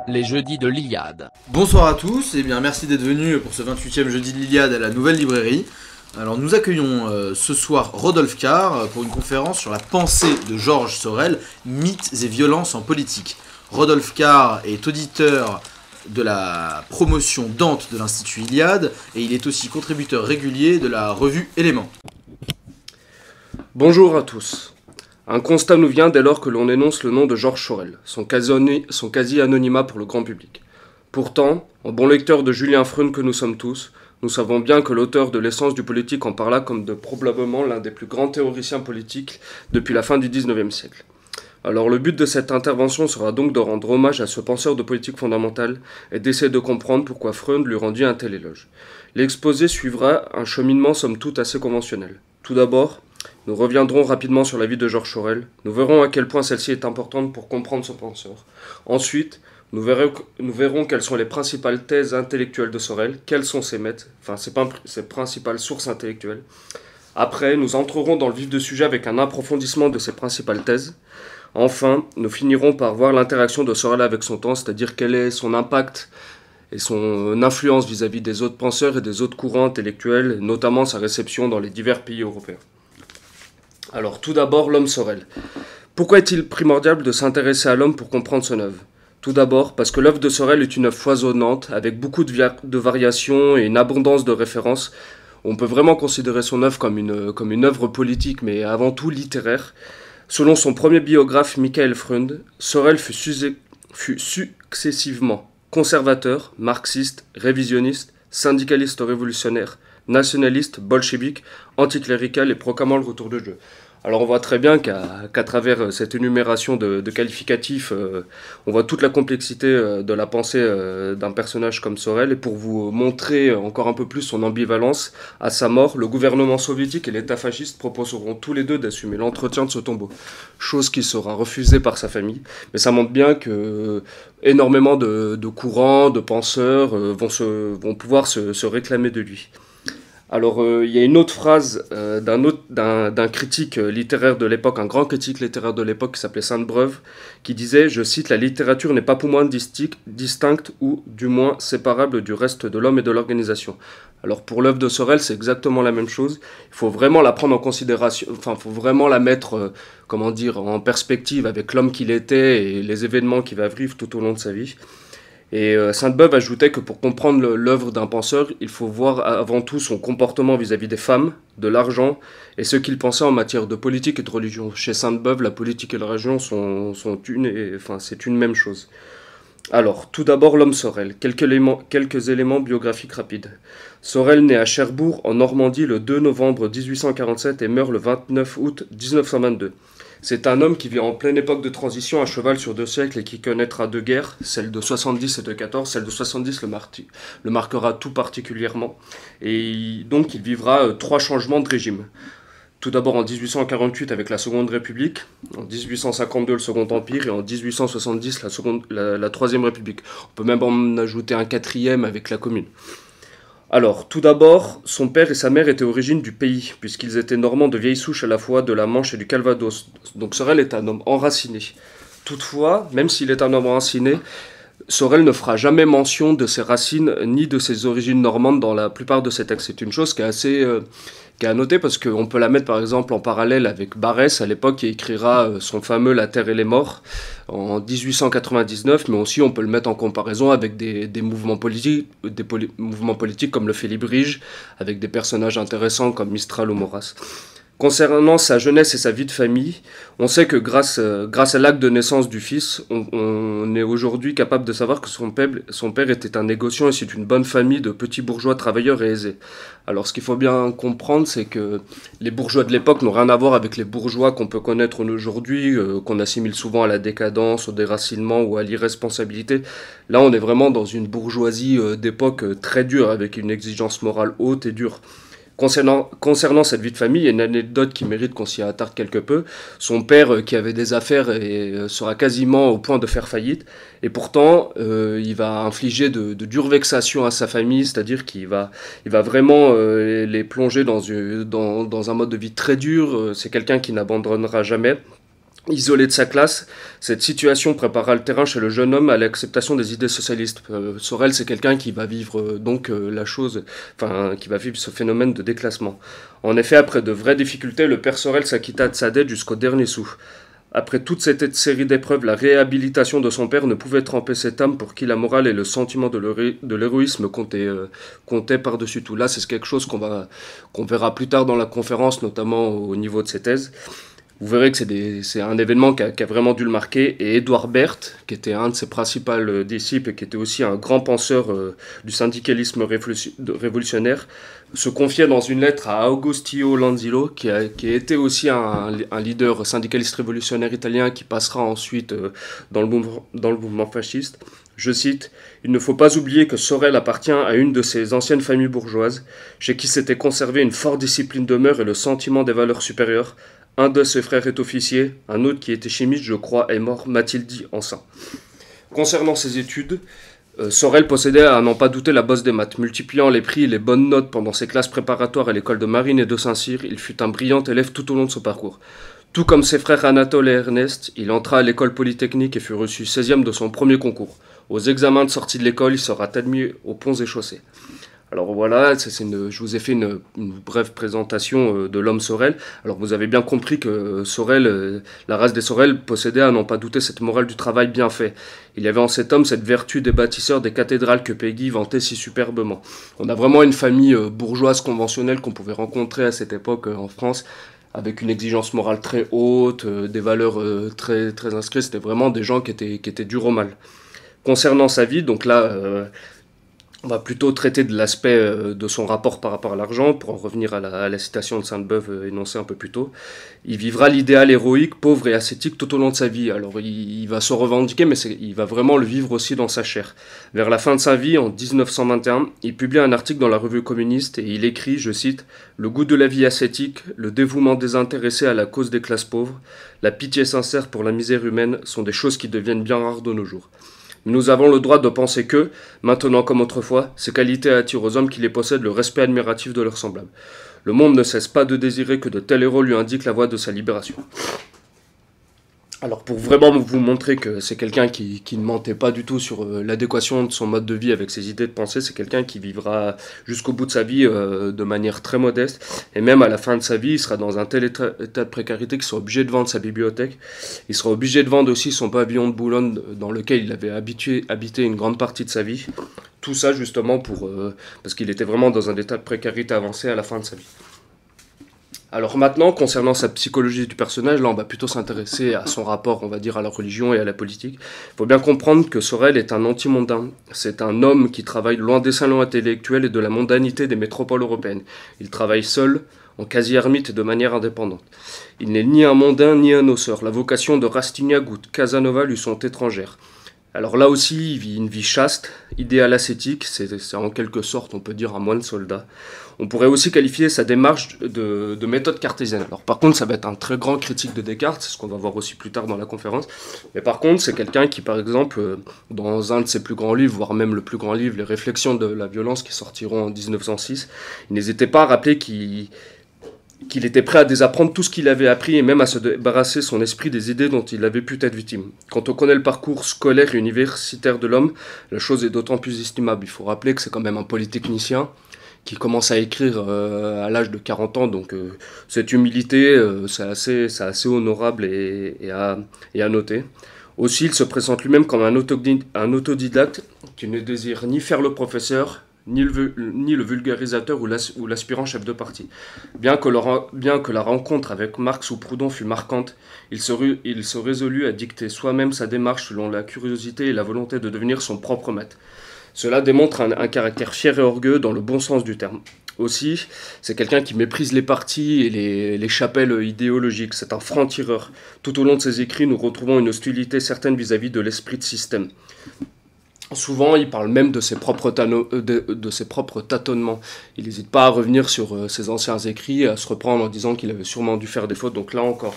Les jeudis de l'Iliade. Bonsoir à tous, et bien merci d'être venus pour ce 28e jeudi de l'Iliade à la Nouvelle Librairie. Alors nous accueillons ce soir Rodolphe Carr pour une conférence sur la pensée de Georges Sorel, mythes et violences en politique. Rodolphe Carr est auditeur de la promotion Dante de l'Institut Iliade et il est aussi contributeur régulier de la revue Éléments. Bonjour à tous. Un constat nous vient dès lors que l'on énonce le nom de Georges Sorel, son quasi-anonymat pour le grand public. Pourtant, en bon lecteur de Julien Freund que nous sommes tous, nous savons bien que l'auteur de l'essence du politique en parla comme de probablement l'un des plus grands théoriciens politiques depuis la fin du XIXe siècle. Alors le but de cette intervention sera donc de rendre hommage à ce penseur de politique fondamentale et d'essayer de comprendre pourquoi Freund lui rendit un tel éloge. L'exposé suivra un cheminement somme toute assez conventionnel. Tout d'abord, nous reviendrons rapidement sur la vie de Georges Sorel. Nous verrons à quel point celle-ci est importante pour comprendre ce penseur. Ensuite, nous verrons quelles sont les principales thèses intellectuelles de Sorel, quels sont ses principales sources intellectuelles. Après, nous entrerons dans le vif du sujet avec un approfondissement de ses principales thèses. Enfin, nous finirons par voir l'interaction de Sorel avec son temps, c'est-à-dire quel est son impact et son influence vis-à-vis des autres penseurs et des autres courants intellectuels, notamment sa réception dans les divers pays européens. Alors, tout d'abord, l'homme Sorel. Pourquoi est-il primordial de s'intéresser à l'homme pour comprendre son œuvre ? Tout d'abord, parce que l'œuvre de Sorel est une œuvre foisonnante, avec beaucoup de variations et une abondance de références. On peut vraiment considérer son œuvre comme une œuvre politique, mais avant tout littéraire. Selon son premier biographe, Michael Freund, Sorel fut successivement conservateur, marxiste, révisionniste, syndicaliste révolutionnaire, nationaliste, bolchevique, anticlérical et proclamant le retour de Dieu. Alors on voit très bien qu'à travers cette énumération de qualificatifs, on voit toute la complexité de la pensée d'un personnage comme Sorel. Et pour vous montrer encore un peu plus son ambivalence, à sa mort, le gouvernement soviétique et l'État fasciste proposeront tous les deux d'assumer l'entretien de ce tombeau. Chose qui sera refusée par sa famille. Mais ça montre bien que énormément de courants, de penseurs vont pouvoir se réclamer de lui. Alors, il y a une autre phrase d'un critique littéraire de l'époque, un grand critique littéraire de l'époque qui s'appelait Sainte-Beuve, qui disait, je cite, « La littérature n'est pas pour moi distincte ou du moins séparable du reste de l'homme et de l'organisation ». Alors pour l'œuvre de Sorel, c'est exactement la même chose. Il faut vraiment la prendre en considération, il faut vraiment la mettre, en perspective avec l'homme qu'il était et les événements qu'il va vivre tout au long de sa vie. Et Sainte-Beuve ajoutait que pour comprendre l'œuvre d'un penseur, il faut voir avant tout son comportement vis-à-vis des femmes, de l'argent, et ce qu'il pensait en matière de politique et de religion. Chez Sainte-Beuve, la politique et la religion c'est une même chose. Alors, tout d'abord, l'homme Sorel. Quelques éléments biographiques rapides. Sorel naît à Cherbourg, en Normandie, le 2 novembre 1847 et meurt le 29 août 1922. C'est un homme qui vit en pleine époque de transition, à cheval sur 2 siècles et qui connaîtra 2 guerres, celle de 70 et de 14. Celle de 70 le marquera tout particulièrement. Et donc il vivra 3 changements de régime. Tout d'abord en 1848 avec la Seconde République, en 1852 le Second Empire et en 1870 la Troisième République. On peut même en ajouter un 4e avec la Commune. Alors, tout d'abord, son père et sa mère étaient origines du pays, puisqu'ils étaient normands de vieille souche à la fois de la Manche et du Calvados. Donc Sorel est un homme enraciné. Toutefois, même s'il est un homme enraciné, Sorel ne fera jamais mention de ses racines ni de ses origines normandes dans la plupart de ses textes. C'est une chose qui est à noter parce qu'on peut la mettre par exemple en parallèle avec Barrès à l'époque qui écrira son fameux La Terre et les Morts en 1899, mais aussi on peut le mettre en comparaison avec des mouvements politiques, mouvements politiques comme le Félibrige, avec des personnages intéressants comme Mistral ou Maurras. Concernant sa jeunesse et sa vie de famille, on sait que grâce à l'acte de naissance du fils, on est aujourd'hui capable de savoir que son père était un négociant et c'est une bonne famille de petits bourgeois travailleurs et aisés. Alors ce qu'il faut bien comprendre, c'est que les bourgeois de l'époque n'ont rien à voir avec les bourgeois qu'on peut connaître aujourd'hui, qu'on assimile souvent à la décadence, au déracinement ou à l'irresponsabilité. Là, on est vraiment dans une bourgeoisie d'époque très dure, avec une exigence morale haute et dure. Concernant cette vie de famille, il y a une anecdote qui mérite qu'on s'y attarde quelque peu. Son père, qui avait des affaires, sera quasiment au point de faire faillite. Et pourtant, il va infliger de dures vexations à sa famille, c'est-à-dire qu'il va vraiment les plonger dans un mode de vie très dur. C'est quelqu'un qui n'abandonnera jamais. Isolé de sa classe, cette situation prépara le terrain chez le jeune homme à l'acceptation des idées socialistes. Sorel, c'est quelqu'un qui va vivre qui va vivre ce phénomène de déclassement. En effet, après de vraies difficultés, le père Sorel s'acquitta de sa dette jusqu'au dernier sou. Après toute cette série d'épreuves, la réhabilitation de son père ne pouvait tremper cet homme pour qui la morale et le sentiment de l'héroïsme comptaient par-dessus tout. Là, c'est quelque chose qu'on verra plus tard dans la conférence, notamment au niveau de ses thèses. Vous verrez que c'est un événement qui a vraiment dû le marquer. Et Édouard Berthe, qui était un de ses principaux disciples et qui était aussi un grand penseur du syndicalisme révolutionnaire, se confiait dans une lettre à Augustino Lanzillo, qui a été aussi un leader syndicaliste révolutionnaire italien qui passera ensuite dans le mouvement fasciste. Je cite, « Il ne faut pas oublier que Sorel appartient à une de ces anciennes familles bourgeoises, chez qui s'était conservé une forte discipline de mœurs et le sentiment des valeurs supérieures. Un de ses frères est officier, un autre qui était chimiste, je crois, est mort, m'a-t-il dit enfin. » Concernant ses études, Sorel possédait à n'en pas douter la bosse des maths. Multipliant les prix et les bonnes notes pendant ses classes préparatoires à l'école de marine et de Saint-Cyr, il fut un brillant élève tout au long de son parcours. Tout comme ses frères Anatole et Ernest, il entra à l'école polytechnique et fut reçu 16e de son premier concours. Aux examens de sortie de l'école, il sera admis aux ponts et chaussées. Alors voilà, je vous ai fait une brève présentation de l'homme Sorel. Alors vous avez bien compris que Sorel, la race des Sorel possédait à n'en pas douter cette morale du travail bien fait. Il y avait en cet homme cette vertu des bâtisseurs des cathédrales que Peggy vantait si superbement. On a vraiment une famille bourgeoise conventionnelle qu'on pouvait rencontrer à cette époque en France, avec une exigence morale très haute, des valeurs très, très inscrites. C'était vraiment des gens qui étaient durs au mal. Concernant sa vie, donc là... on va plutôt traiter de l'aspect de son rapport par rapport à l'argent, pour en revenir à la citation de Sainte-Beuve énoncée un peu plus tôt. Il vivra l'idéal héroïque, pauvre et ascétique tout au long de sa vie. Alors il va se revendiquer, mais il va vraiment le vivre aussi dans sa chair. Vers la fin de sa vie, en 1921, il publie un article dans la revue communiste et il écrit, je cite, « Le goût de la vie ascétique, le dévouement désintéressé à la cause des classes pauvres, la pitié sincère pour la misère humaine sont des choses qui deviennent bien rares de nos jours. Nous avons le droit de penser que, maintenant comme autrefois, ces qualités attirent aux hommes qui les possèdent le respect admiratif de leurs semblables. Le monde ne cesse pas de désirer que de tels héros lui indiquent la voie de sa libération. » Alors pour vraiment vous montrer que c'est quelqu'un qui ne mentait pas du tout sur l'adéquation de son mode de vie avec ses idées de pensée, c'est quelqu'un qui vivra jusqu'au bout de sa vie de manière très modeste, et même à la fin de sa vie, il sera dans un tel état de précarité qu'il sera obligé de vendre sa bibliothèque, il sera obligé de vendre aussi son pavillon de Boulogne dans lequel il avait habité une grande partie de sa vie, tout ça justement parce qu'il était vraiment dans un état de précarité avancé à la fin de sa vie. Alors maintenant, concernant sa psychologie du personnage, là on va plutôt s'intéresser à son rapport, on va dire, à la religion et à la politique. Il faut bien comprendre que Sorel est un anti-mondain. C'est un homme qui travaille loin des salons intellectuels et de la mondanité des métropoles européennes. Il travaille seul, en quasi-ermite et de manière indépendante. Il n'est ni un mondain ni un osseur. La vocation de Rastignac ou de Casanova lui sont étrangères. Alors là aussi, il vit une vie chaste, idéale ascétique, c'est en quelque sorte, on peut dire, un moine soldat. On pourrait aussi qualifier sa démarche de méthode cartésienne. Alors par contre, ça va être un très grand critique de Descartes, c'est ce qu'on va voir aussi plus tard dans la conférence. Mais par contre, c'est quelqu'un qui, par exemple, dans un de ses plus grands livres, voire même le plus grand livre, Les Réflexions de la violence, qui sortiront en 1906, il n'hésitait pas à rappeler qu'il était prêt à désapprendre tout ce qu'il avait appris et même à se débarrasser son esprit des idées dont il avait pu être victime. Quand on connaît le parcours scolaire et universitaire de l'homme, la chose est d'autant plus estimable. Il faut rappeler que c'est quand même un polytechnicien qui commence à écrire à l'âge de 40 ans, donc cette humilité, c'est assez honorable et à noter. Aussi, il se présente lui-même comme un autodidacte qui ne désire ni faire le professeur, ni le vulgarisateur ou l'aspirant chef de parti. Bien que la rencontre avec Marx ou Proudhon fût marquante, il se résolut à dicter soi-même sa démarche selon la curiosité et la volonté de devenir son propre maître. Cela démontre un caractère fier et orgueilleux dans le bon sens du terme. Aussi, c'est quelqu'un qui méprise les partis et les chapelles idéologiques. C'est un franc-tireur. Tout au long de ses écrits, nous retrouvons une hostilité certaine vis-à-vis de l'esprit de système. Souvent, il parle même de ses propres tâtonnements. Il n'hésite pas à revenir sur ses anciens écrits et à se reprendre en disant qu'il avait sûrement dû faire des fautes. Donc là encore,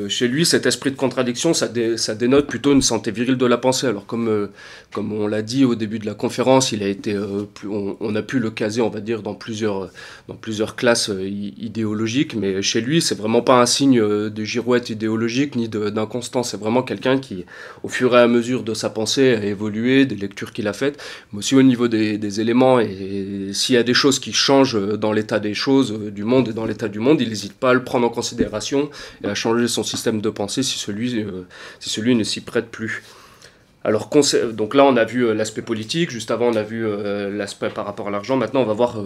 Chez lui, cet esprit de contradiction, ça dénote plutôt une santé virile de la pensée. Alors comme on l'a dit au début de la conférence, il a été, on a pu le caser, on va dire, dans plusieurs classes idéologiques, mais chez lui, c'est vraiment pas un signe de girouette idéologique ni d'inconstance. C'est vraiment quelqu'un qui, au fur et à mesure de sa pensée, a évolué, des lectures qu'il a faites, mais aussi au niveau des éléments. Et s'il y a des choses qui changent dans l'état des choses du monde et dans l'état du monde, il n'hésite pas à le prendre en considération et à changer son système de pensée si celui ne s'y prête plus. Alors, donc là, on a vu l'aspect politique, juste avant, on a vu l'aspect par rapport à l'argent. Maintenant, on va voir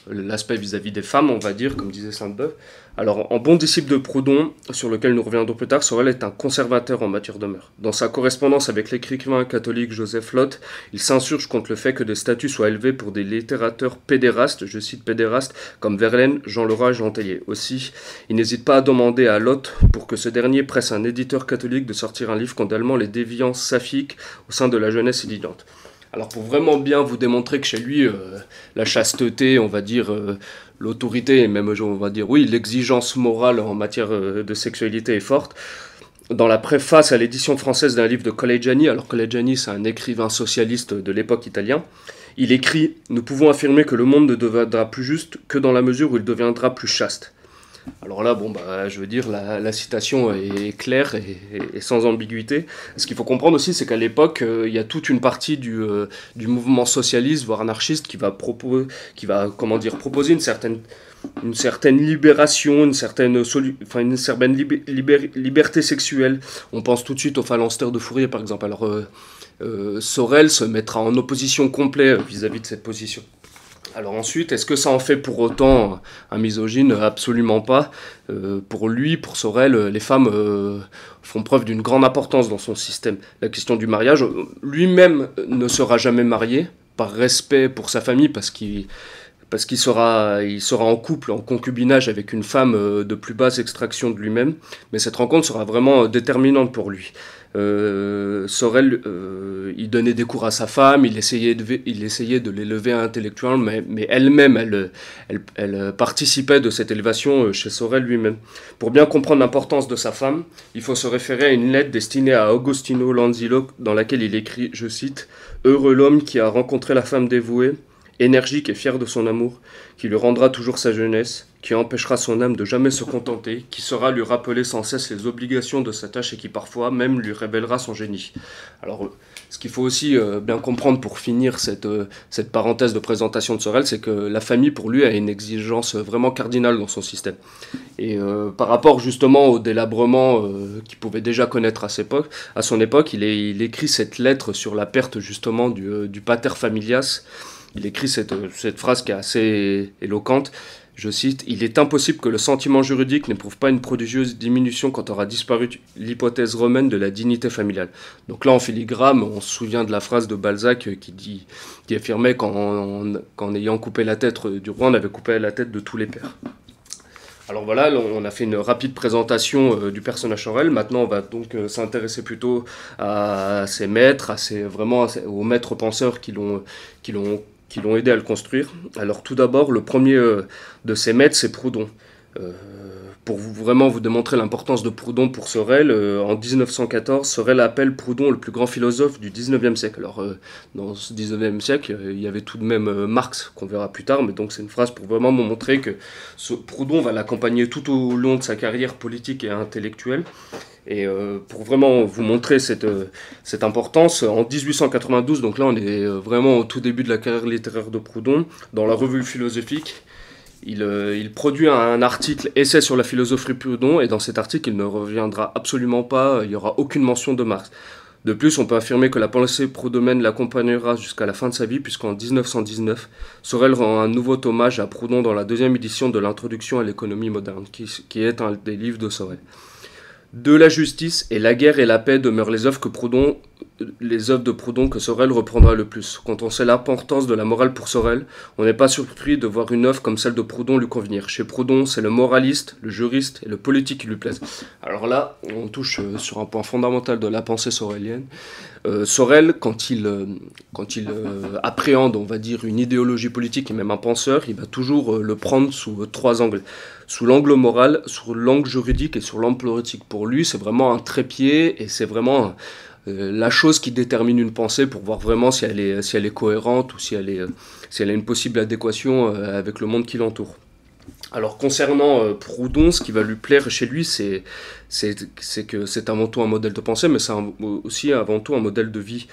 l'aspect vis-à-vis des femmes, on va dire, comme disait Sainte-Beuve. Alors, en bon disciple de Proudhon, sur lequel nous reviendrons plus tard, Sorel est un conservateur en matière de mœurs. Dans sa correspondance avec l'écrivain catholique Joseph Lott, il s'insurge contre le fait que des statuts soient élevés pour des littérateurs pédérastes, je cite pédérastes, comme Verlaine, Jean Leroy et Jean Tellier. Aussi, il n'hésite pas à demander à Lott, pour que ce dernier presse un éditeur catholique de sortir un livre condamnant les déviances saphiques au sein de la jeunesse étudiante. Alors pour vraiment bien vous démontrer que chez lui, la chasteté, on va dire, l'autorité, et même on va dire, oui, l'exigence morale en matière de sexualité est forte. Dans la préface à l'édition française d'un livre de Collegiani, alors Collegiani c'est un écrivain socialiste de l'époque italien, il écrit « Nous pouvons affirmer que le monde ne deviendra plus juste que dans la mesure où il deviendra plus chaste ». Alors là, je veux dire, la citation est claire et sans ambiguïté. Ce qu'il faut comprendre aussi, c'est qu'à l'époque, il y a toute une partie du mouvement socialiste, voire anarchiste, qui va proposer une certaine libération, une certaine liberté sexuelle. On pense tout de suite aux phalanstères de Fourier, par exemple. Alors, Sorel se mettra en opposition complète vis-à-vis de cette position. Alors ensuite, est-ce que ça en fait pour autant un misogyne? Absolument pas. Pour lui, pour Sorel, les femmes font preuve d'une grande importance dans son système. La question du mariage, lui-même ne sera jamais marié, par respect pour sa famille, parce qu'il sera en couple, en concubinage avec une femme de plus basse extraction de lui-même, mais cette rencontre sera vraiment déterminante pour lui. Sorel, il donnait des cours à sa femme, il essayait de l'élever intellectuellement, mais elle-même, elle participait de cette élévation chez Sorel lui-même. Pour bien comprendre l'importance de sa femme, il faut se référer à une lettre destinée à Agostino Lanzillo, dans laquelle il écrit, je cite, « Heureux l'homme qui a rencontré la femme dévouée, énergique et fier de son amour, qui lui rendra toujours sa jeunesse, qui empêchera son âme de jamais se contenter, qui saura lui rappeler sans cesse les obligations de sa tâche et qui parfois même lui révélera son génie. » Alors, ce qu'il faut aussi bien comprendre pour finir cette parenthèse de présentation de Sorel, c'est que la famille pour lui a une exigence vraiment cardinale dans son système. Et par rapport justement au délabrement qu'il pouvait déjà connaître à son époque, il écrit cette lettre sur la perte justement du pater familias. Il écrit cette phrase qui est assez éloquente, je cite « Il est impossible que le sentiment juridique n'éprouve pas une prodigieuse diminution quand aura disparu l'hypothèse romaine de la dignité familiale. » Donc là, en filigrane, on se souvient de la phrase de Balzac qui affirmait qu'en ayant coupé la tête du roi, on avait coupé la tête de tous les pères. Alors voilà, on a fait une rapide présentation du personnage Sorel. Maintenant, on va donc s'intéresser plutôt à ses maîtres, aux maîtres penseurs qui l'ont aidé à le construire. Alors tout d'abord, le premier de ces maîtres, c'est Proudhon. Pour vraiment vous démontrer l'importance de Proudhon pour Sorel, en 1914, Sorel appelle Proudhon le plus grand philosophe du 19e siècle. Alors, dans ce 19e siècle, il y avait tout de même Marx, qu'on verra plus tard, mais donc c'est une phrase pour vraiment me montrer que Proudhon va l'accompagner tout au long de sa carrière politique et intellectuelle. Et pour vraiment vous montrer cette importance, en 1892, donc là on est vraiment au tout début de la carrière littéraire de Proudhon, dans la Revue philosophique, il produit un article essai sur la philosophie Proudhon, et dans cet article il ne reviendra absolument pas, il n'y aura aucune mention de Marx. De plus, on peut affirmer que la pensée proudhonienne l'accompagnera jusqu'à la fin de sa vie, puisqu'en 1919, Sorel rend un nouveau hommage à Proudhon dans la deuxième édition de l'Introduction à l'économie moderne, qui est un des livres de Sorel. De la justice et la guerre et la paix demeurent les œuvres que Proudhon les œuvres de Proudhon que Sorel reprendra le plus. Quand on sait l'importance de la morale pour Sorel, on n'est pas surpris de voir une œuvre comme celle de Proudhon lui convenir. Chez Proudhon, c'est le moraliste, le juriste et le politique qui lui plaisent. Alors là, on touche sur un point fondamental de la pensée sorelienne. Sorel, quand il appréhende, on va dire, une idéologie politique et même un penseur, il va toujours le prendre sous trois angles. Sous l'angle moral, sous l'angle juridique et sur l'angle politique. Pour lui, c'est vraiment un trépied et c'est vraiment la chose qui détermine une pensée pour voir vraiment si elle est cohérente ou si elle a une possible adéquation avec le monde qui l'entoure. Alors concernant Proudhon, ce qui va lui plaire chez lui, c'est que c'est avant tout un modèle de pensée, mais c'est aussi avant tout un modèle de vie.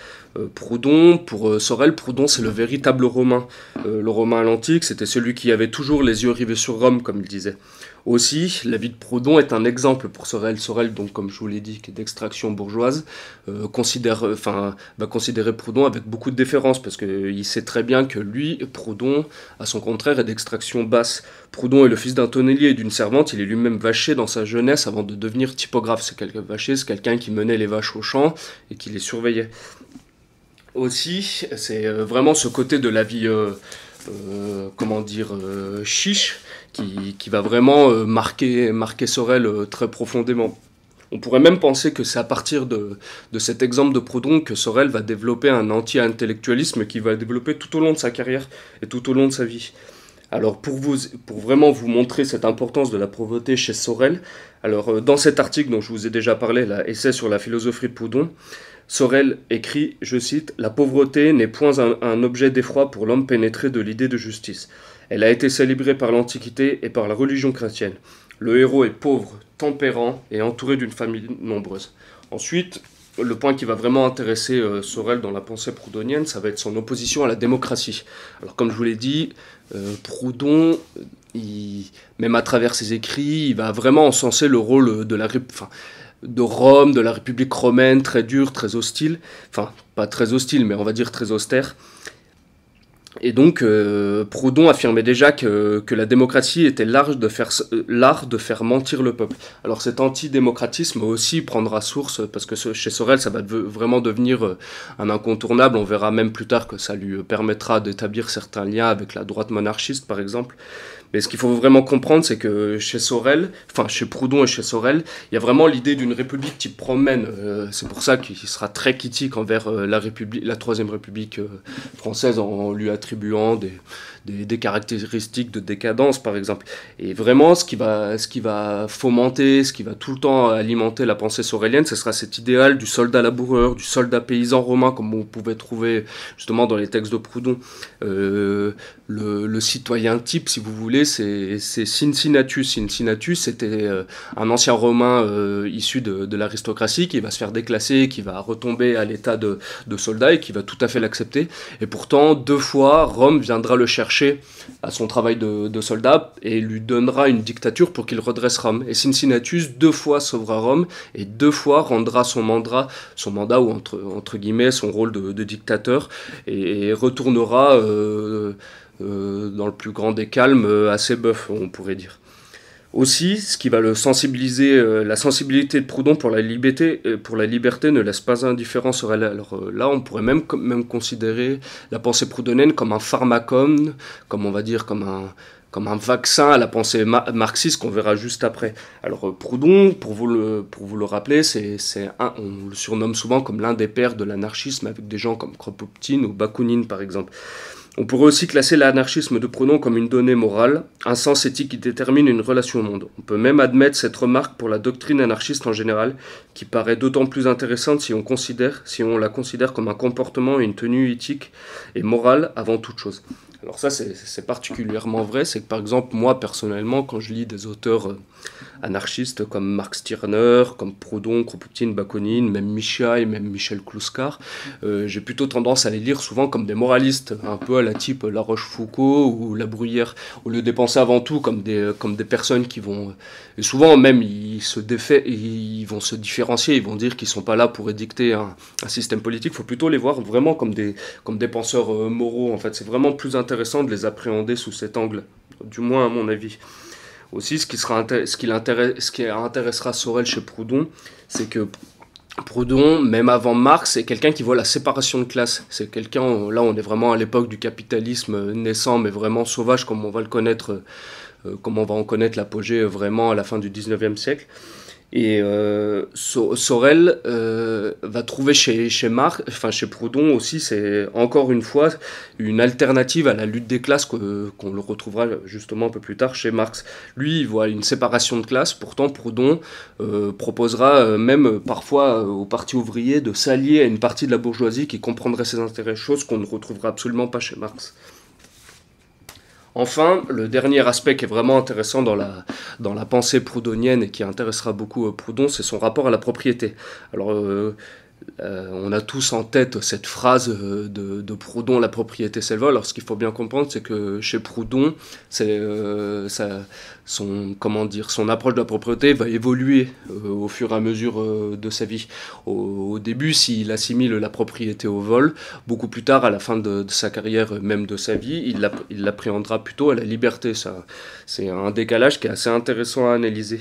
Proudhon, pour Sorel, Proudhon c'est le véritable Romain. Le Romain à l'antique, c'était celui qui avait toujours les yeux rivés sur Rome, comme il disait. Aussi, la vie de Proudhon est un exemple pour Sorel. Sorel, donc, comme je vous l'ai dit, qui est d'extraction bourgeoise, va considérer Proudhon avec beaucoup de déférence, parce qu'il sait très bien que lui, Proudhon, à son contraire, est d'extraction basse. Proudhon est le fils d'un tonnelier et d'une servante, il est lui-même vacher dans sa jeunesse avant de devenir typographe. C'est quelqu'un qui menait les vaches au champ et qui les surveillait. Aussi, c'est vraiment ce côté de la vie, chiche, qui va vraiment marquer Sorel très profondément. On pourrait même penser que c'est à partir de cet exemple de Proudhon que Sorel va développer un anti-intellectualisme qui va développer tout au long de sa carrière et tout au long de sa vie. Alors pour vraiment vous montrer cette importance de la pauvreté chez Sorel, alors dans cet article dont je vous ai déjà parlé, là, essai sur la philosophie de Proudhon, Sorel écrit, je cite, « La pauvreté n'est point un objet d'effroi pour l'homme pénétré de l'idée de justice. Elle a été célébrée par l'Antiquité et par la religion chrétienne. Le héros est pauvre, tempérant et entouré d'une famille nombreuse. » Ensuite, le point qui va vraiment intéresser Sorel dans la pensée proudhonienne, ça va être son opposition à la démocratie. Alors comme je vous l'ai dit, Proudhon, même à travers ses écrits, il va vraiment encenser le rôle de Rome, de la République romaine, très dure, très hostile. Enfin, pas très hostile, mais on va dire très austère. Et donc, Proudhon affirmait déjà que la démocratie était l'art de faire mentir le peuple. Alors cet antidémocratisme aussi prendra source, parce que chez Sorel, ça va vraiment devenir un incontournable. On verra même plus tard que ça lui permettra d'établir certains liens avec la droite monarchiste, par exemple. Mais ce qu'il faut vraiment comprendre, c'est que chez Proudhon et chez Sorel, il y a vraiment l'idée d'une république type romaine. C'est pour ça qu'il sera très critique envers la Troisième République française en lui attribuant des caractéristiques de décadence, par exemple. Et vraiment, ce qui va fomenter, ce qui va tout le temps alimenter la pensée sorélienne, ce sera cet idéal du soldat laboureur, du soldat paysan romain, comme on pouvait trouver justement dans les textes de Proudhon. Le citoyen type, si vous voulez, c'est Cincinnatus. Cincinnatus, c'était un ancien romain issu de l'aristocratie qui va se faire déclasser, qui va retomber à l'état de soldat et qui va tout à fait l'accepter. Et pourtant, 2 fois, Rome viendra le chercher à son travail de soldat et lui donnera une dictature pour qu'il redresse Rome. Et Cincinnatus 2 fois sauvera Rome et 2 fois rendra son mandat ou entre guillemets son rôle de dictateur et retournera dans le plus grand des calmes à ses bœufs, on pourrait dire. Aussi, ce qui va le sensibiliser, la sensibilité de Proudhon pour la liberté ne laisse pas indifférent Sorel. Alors là, on pourrait même considérer la pensée proudhonienne comme un pharmacone, comme un vaccin à la pensée marxiste qu'on verra juste après. Alors Proudhon, pour vous le rappeler, on le surnomme souvent comme l'un des pères de l'anarchisme avec des gens comme Kropotkin ou Bakounine par exemple. On pourrait aussi classer l'anarchisme de Proudhon comme une donnée morale, un sens éthique qui détermine une relation au monde. On peut même admettre cette remarque pour la doctrine anarchiste en général, qui paraît d'autant plus intéressante si on la considère comme un comportement et une tenue éthique et morale avant toute chose. Alors ça, c'est particulièrement vrai, c'est que par exemple, moi personnellement, quand je lis des auteurs anarchistes comme Mark Stirner, comme Proudhon, Kropotkin, Bakounine, même Michel, même Michel Kluskar, j'ai plutôt tendance à les lire souvent comme des moralistes, un peu à la type La Rochefoucauld ou La Bruyère, au lieu de les penser avant tout comme des personnes qui vont... Et souvent même, ils vont se différencier, ils vont dire qu'ils ne sont pas là pour édicter un système politique, il faut plutôt les voir vraiment comme des penseurs moraux, en fait. C'est vraiment plus intéressant de les appréhender sous cet angle, du moins à mon avis. Aussi, ce qui intéressera Sorel chez Proudhon, c'est que Proudhon, même avant Marx, est quelqu'un qui voit la séparation de classe. C'est quelqu'un, là on est vraiment à l'époque du capitalisme naissant, mais vraiment sauvage, comme on va le connaître, comme on va en connaître l'apogée vraiment à la fin du 19e siècle. Et Sorel va trouver chez Marx, enfin chez Proudhon aussi, c'est encore une fois une alternative à la lutte des classes qu'on le retrouvera justement un peu plus tard chez Marx. Lui, il voit une séparation de classes, pourtant Proudhon proposera même parfois au Parti ouvrier de s'allier à une partie de la bourgeoisie qui comprendrait ses intérêts, chose qu'on ne retrouvera absolument pas chez Marx. Enfin, le dernier aspect qui est vraiment intéressant dans la pensée proudhonienne et qui intéressera beaucoup Proudhon, c'est son rapport à la propriété. Alors, on a tous en tête cette phrase de Proudhon, la propriété c'est le vol. Alors ce qu'il faut bien comprendre, c'est que chez Proudhon, son approche de la propriété va évoluer au fur et à mesure de sa vie. Au début, s'il assimile la propriété au vol, beaucoup plus tard, à la fin de sa carrière, même de sa vie, il l'appréhendera plutôt à la liberté. C'est un décalage qui est assez intéressant à analyser.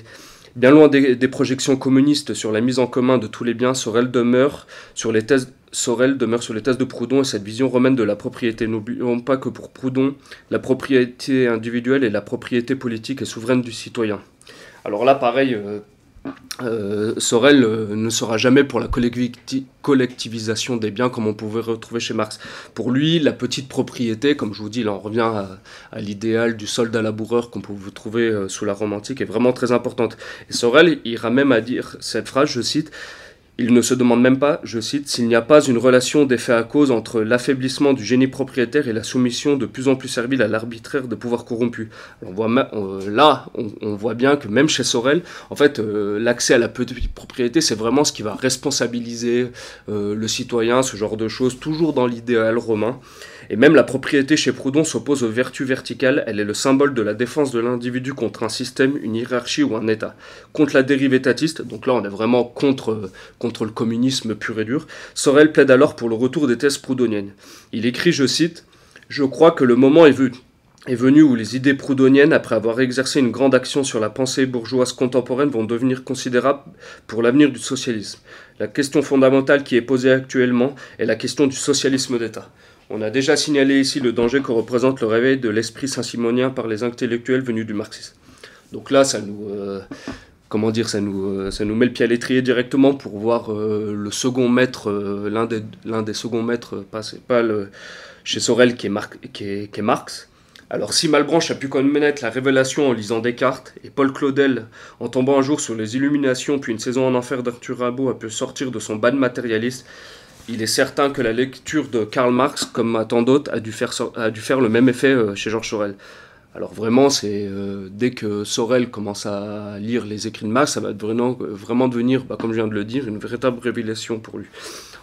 Bien loin des projections communistes sur la mise en commun de tous les biens, Sorel demeure sur les thèses de Proudhon et cette vision romaine de la propriété. N'oublions pas que pour Proudhon, la propriété individuelle est la propriété politique et souveraine du citoyen. Alors là, pareil, Sorel ne sera jamais pour la collectivisation des biens comme on pouvait retrouver chez Marx. Pour lui, la petite propriété, comme je vous dis, là on revient à l'idéal du soldat laboureur qu'on peut trouver sous la Rome antique, est vraiment très importante. Et Sorel ira même à dire cette phrase, je cite, il ne se demande même pas, je cite, s'il n'y a pas une relation d'effet à cause entre l'affaiblissement du génie propriétaire et la soumission de plus en plus servile à l'arbitraire de pouvoirs corrompus. On voit bien que même chez Sorel, en fait, l'accès à la petite propriété, c'est vraiment ce qui va responsabiliser le citoyen, ce genre de choses, toujours dans l'idéal romain. Et même la propriété chez Proudhon s'oppose aux vertus verticales, elle est le symbole de la défense de l'individu contre un système, une hiérarchie ou un État. Contre la dérive étatiste, donc là on est vraiment contre le communisme pur et dur, Sorel plaide alors pour le retour des thèses proudhoniennes. Il écrit, je cite, « Je crois que le moment est venu où les idées proudhoniennes, après avoir exercé une grande action sur la pensée bourgeoise contemporaine, vont devenir considérables pour l'avenir du socialisme. La question fondamentale qui est posée actuellement est la question du socialisme d'État. » On a déjà signalé ici le danger que représente le réveil de l'esprit saint-simonien par les intellectuels venus du marxisme. Donc là, ça nous met le pied à l'étrier directement pour voir le second maître, l'un des seconds maîtres, chez Sorel, qui est Marx. Alors si Malebranche a pu connaître la révélation en lisant Descartes, et Paul Claudel, en tombant un jour sur les Illuminations, puis une saison en enfer d'Arthur Rimbaud, a pu sortir de son ban matérialiste, il est certain que la lecture de Karl Marx, comme à tant d'autres, a dû faire le même effet chez Georges Sorel. Alors vraiment, dès que Sorel commence à lire les écrits de Marx, ça va vraiment devenir, comme je viens de le dire, une véritable révélation pour lui.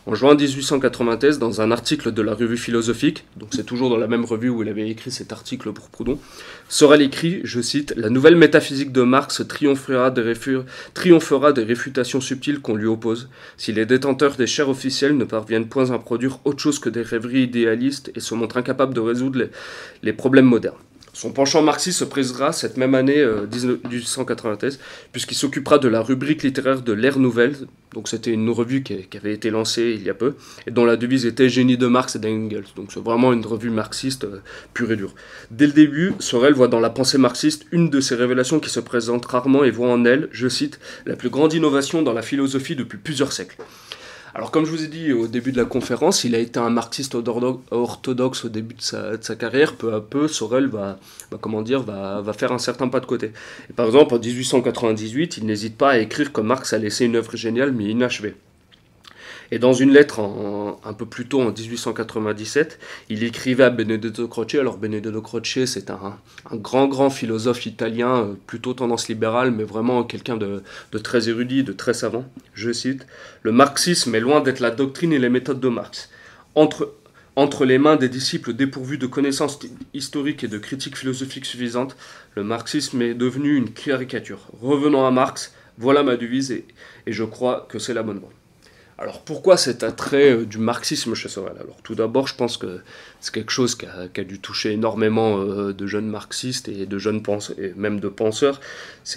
En juin 1893, dans un article de la revue philosophique, donc c'est toujours dans la même revue où il avait écrit cet article pour Proudhon, Sorel écrit, je cite, « La nouvelle métaphysique de Marx triomphera des réfutations subtiles qu'on lui oppose, si les détenteurs des chaires officielles ne parviennent point à produire autre chose que des rêveries idéalistes et se montrent incapables de résoudre les problèmes modernes. » Son penchant marxiste se présera cette même année 1893, puisqu'il s'occupera de la rubrique littéraire de l'Ère Nouvelle, donc c'était une revue qui avait été lancée il y a peu, et dont la devise était « Génie de Marx et d'Engels », donc c'est vraiment une revue marxiste pure et dure. Dès le début, Sorel voit dans la pensée marxiste une de ces révélations qui se présentent rarement et voit en elle, je cite, « la plus grande innovation dans la philosophie depuis plusieurs siècles ». Alors comme je vous ai dit au début de la conférence, il a été un marxiste orthodoxe au début de sa carrière. Peu à peu, Sorel va faire un certain pas de côté. Et par exemple, en 1898, il n'hésite pas à écrire que Marx a laissé une œuvre géniale mais inachevée. Et dans une lettre un peu plus tôt, en 1897, il écrivait à Benedetto Croce. Alors Benedetto Croce, c'est un grand philosophe italien, plutôt tendance libérale, mais vraiment quelqu'un de très érudit, de très savant. Je cite, « Le marxisme est loin d'être la doctrine et les méthodes de Marx. Entre les mains des disciples dépourvus de connaissances historiques et de critiques philosophiques suffisantes, le marxisme est devenu une caricature. Revenons à Marx, voilà ma devise et je crois que c'est la bonne voie. » Alors pourquoi cet attrait du marxisme chez Sorel? Alors tout d'abord, je pense que c'est quelque chose qui a dû toucher énormément de jeunes marxistes et de jeunes penseurs, et même de penseurs.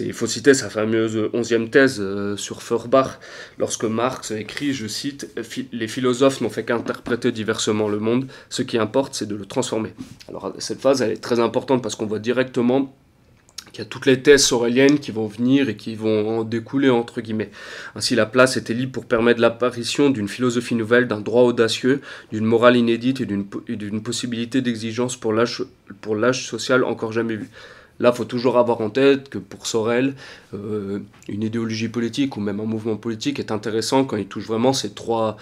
Il faut citer sa fameuse 11e thèse sur Feuerbach, lorsque Marx écrit, je cite, Les philosophes n'ont fait qu'interpréter diversement le monde, ce qui importe c'est de le transformer. Alors cette phase elle est très importante parce qu'on voit directement qu'il y a toutes les thèses soréliennes qui vont venir et qui vont en découler, entre guillemets. Ainsi, la place était libre pour permettre l'apparition d'une philosophie nouvelle, d'un droit audacieux, d'une morale inédite et d'une possibilité d'exigence pour l'âge social encore jamais vu. Là, il faut toujours avoir en tête que pour Sorel, une idéologie politique ou même un mouvement politique est intéressant quand il touche vraiment ces trois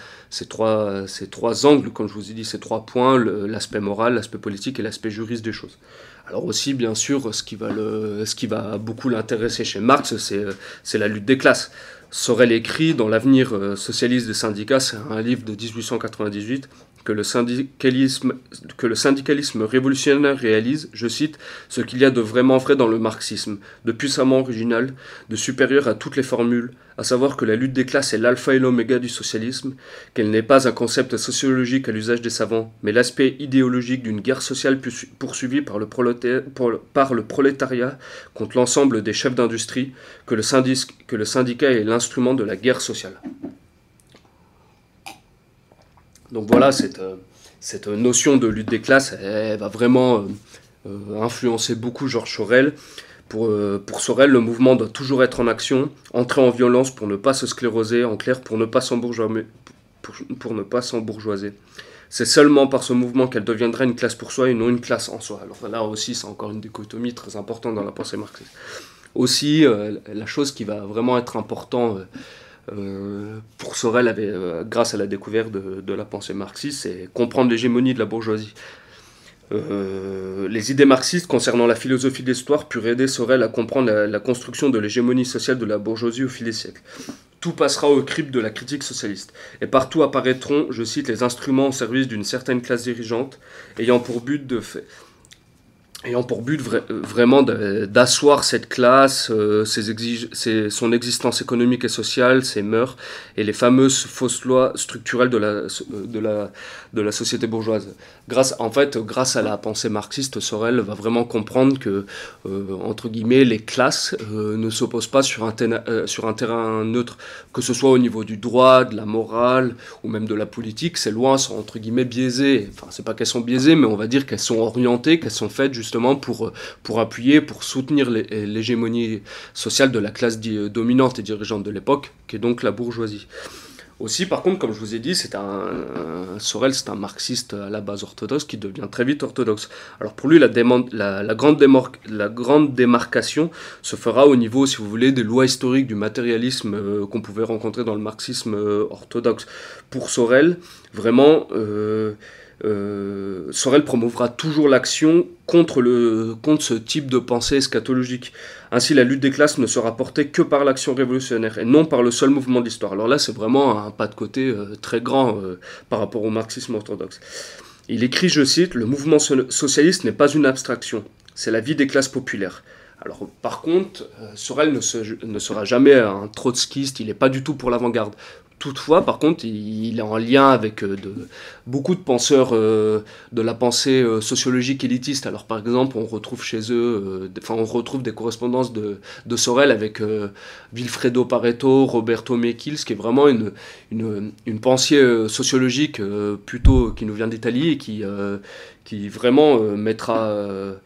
angles, comme je vous ai dit, ces 3 points, l'aspect moral, l'aspect politique et l'aspect juriste des choses. Alors aussi, bien sûr, ce qui va beaucoup l'intéresser chez Marx, c'est la lutte des classes. Sorel écrit dans l'Avenir socialiste des syndicats, c'est un livre de 1898, que le syndicalisme révolutionnaire réalise, je cite, ce qu'il y a de vraiment vrai dans le marxisme, de puissamment original, de supérieur à toutes les formules, à savoir que la lutte des classes est l'alpha et l'oméga du socialisme, qu'elle n'est pas un concept sociologique à l'usage des savants, mais l'aspect idéologique d'une guerre sociale poursuivie par le prolétariat contre l'ensemble des chefs d'industrie, que le syndicat est l'instrument de la guerre sociale. Donc voilà, cette notion de lutte des classes, elle va vraiment influencer beaucoup Georges Sorel. Pour Sorel, le mouvement doit toujours être en action, entrer en violence pour ne pas se scléroser, en clair, pour ne pas s'embourgeoiser. C'est seulement par ce mouvement qu'elle deviendra une classe pour soi et non une classe en soi. Alors là aussi, c'est encore une dichotomie très importante dans la pensée marxiste. Aussi, la chose qui va vraiment être importante pour Sorel, grâce à la découverte de la pensée marxiste, c'est comprendre l'hégémonie de la bourgeoisie. Les idées marxistes concernant la philosophie de l'histoire purent aider Sorel à comprendre la construction de l'hégémonie sociale de la bourgeoisie au fil des siècles. Tout passera au crible de la critique socialiste, et partout apparaîtront, je cite, les instruments au service d'une certaine classe dirigeante, ayant pour but vraiment d'asseoir cette classe, son existence économique et sociale, ses mœurs, et les fameuses fausses lois structurelles de la société bourgeoise. Grâce à la pensée marxiste, Sorel va vraiment comprendre que, entre guillemets, les classes ne s'opposent pas sur un terrain neutre, que ce soit au niveau du droit, de la morale, ou même de la politique. Ces lois sont, entre guillemets, biaisées. Enfin, c'est pas qu'elles sont biaisées, mais on va dire qu'elles sont orientées, qu'elles sont faites justement pour appuyer, pour soutenir l'hégémonie sociale de la classe dominante et dirigeante de l'époque, qui est donc la bourgeoisie. Aussi, par contre, comme je vous ai dit, Sorel, c'est un marxiste à la base orthodoxe qui devient très vite orthodoxe. Alors pour lui, la grande démarcation se fera au niveau, si vous voulez, des lois historiques du matérialisme qu'on pouvait rencontrer dans le marxisme orthodoxe. Pour Sorel, vraiment... Sorel promouvra toujours l'action contre ce type de pensée eschatologique. Ainsi, la lutte des classes ne sera portée que par l'action révolutionnaire et non par le seul mouvement de l'histoire. Alors là, c'est vraiment un pas de côté très grand par rapport au marxisme orthodoxe. Il écrit, je cite, « Le mouvement socialiste n'est pas une abstraction, c'est la vie des classes populaires. » Alors, par contre, Sorel ne sera jamais un trotskiste, il n'est pas du tout pour l'avant-garde. Toutefois, par contre, il est en lien avec beaucoup de penseurs de la pensée sociologique élitiste. Alors, par exemple, on retrouve chez eux, on retrouve des correspondances de Sorel avec Vilfredo Pareto, Roberto Mechels, qui est vraiment une pensée sociologique plutôt qui nous vient d'Italie et qui vraiment mettra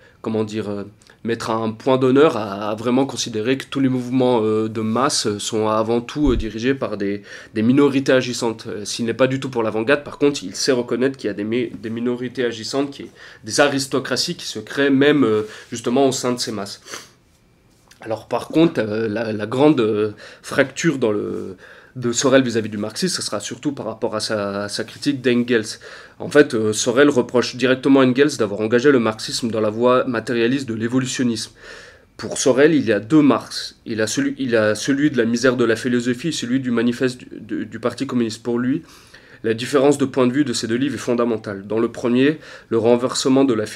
un point d'honneur à vraiment considérer que tous les mouvements de masse sont avant tout dirigés par des minorités agissantes. S'il n'est pas du tout pour l'avant-garde, par contre, il sait reconnaître qu'il y a des minorités agissantes, des aristocraties qui se créent même justement au sein de ces masses. Alors par contre, la grande fracture de Sorel vis-à-vis du marxisme, ce sera surtout par rapport à sa critique d'Engels. En fait, Sorel reproche directement à Engels d'avoir engagé le marxisme dans la voie matérialiste de l'évolutionnisme. Pour Sorel, il y a deux Marx. Il a celui de la misère de la philosophie et celui du manifeste du Parti communiste. Pour lui, la différence de point de vue de ces deux livres est fondamentale. Dans le premier, le renversement de la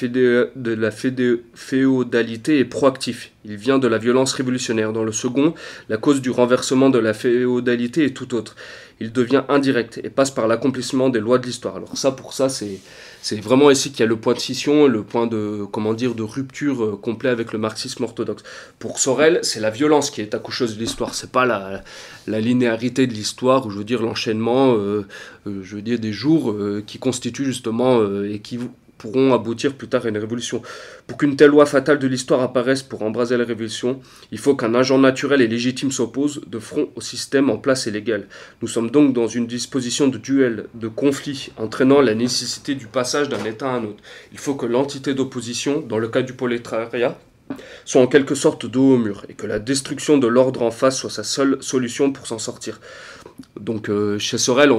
féodalité est proactif. Il vient de la violence révolutionnaire. Dans le second, la cause du renversement de la féodalité est tout autre. Il devient indirect et passe par l'accomplissement des lois de l'histoire. Alors ça, pour ça, c'est vraiment ici qu'il y a le point de scission, le point de, comment dire, de rupture complet avec le marxisme orthodoxe. Pour Sorel, c'est la violence qui est accoucheuse de l'histoire. C'est pas la linéarité de l'histoire, ou je veux dire l'enchaînement, je veux dire des jours qui constituent justement et qui pourront aboutir plus tard à une révolution. Pour qu'une telle loi fatale de l'histoire apparaisse pour embraser la révolution, il faut qu'un agent naturel et légitime s'oppose de front au système en place et légal. Nous sommes donc dans une disposition de duel, de conflit, entraînant la nécessité du passage d'un État à un autre. Il faut que l'entité d'opposition, dans le cas du prolétariat, soit en quelque sorte dos au mur, et que la destruction de l'ordre en face soit sa seule solution pour s'en sortir. Donc chez Sorel,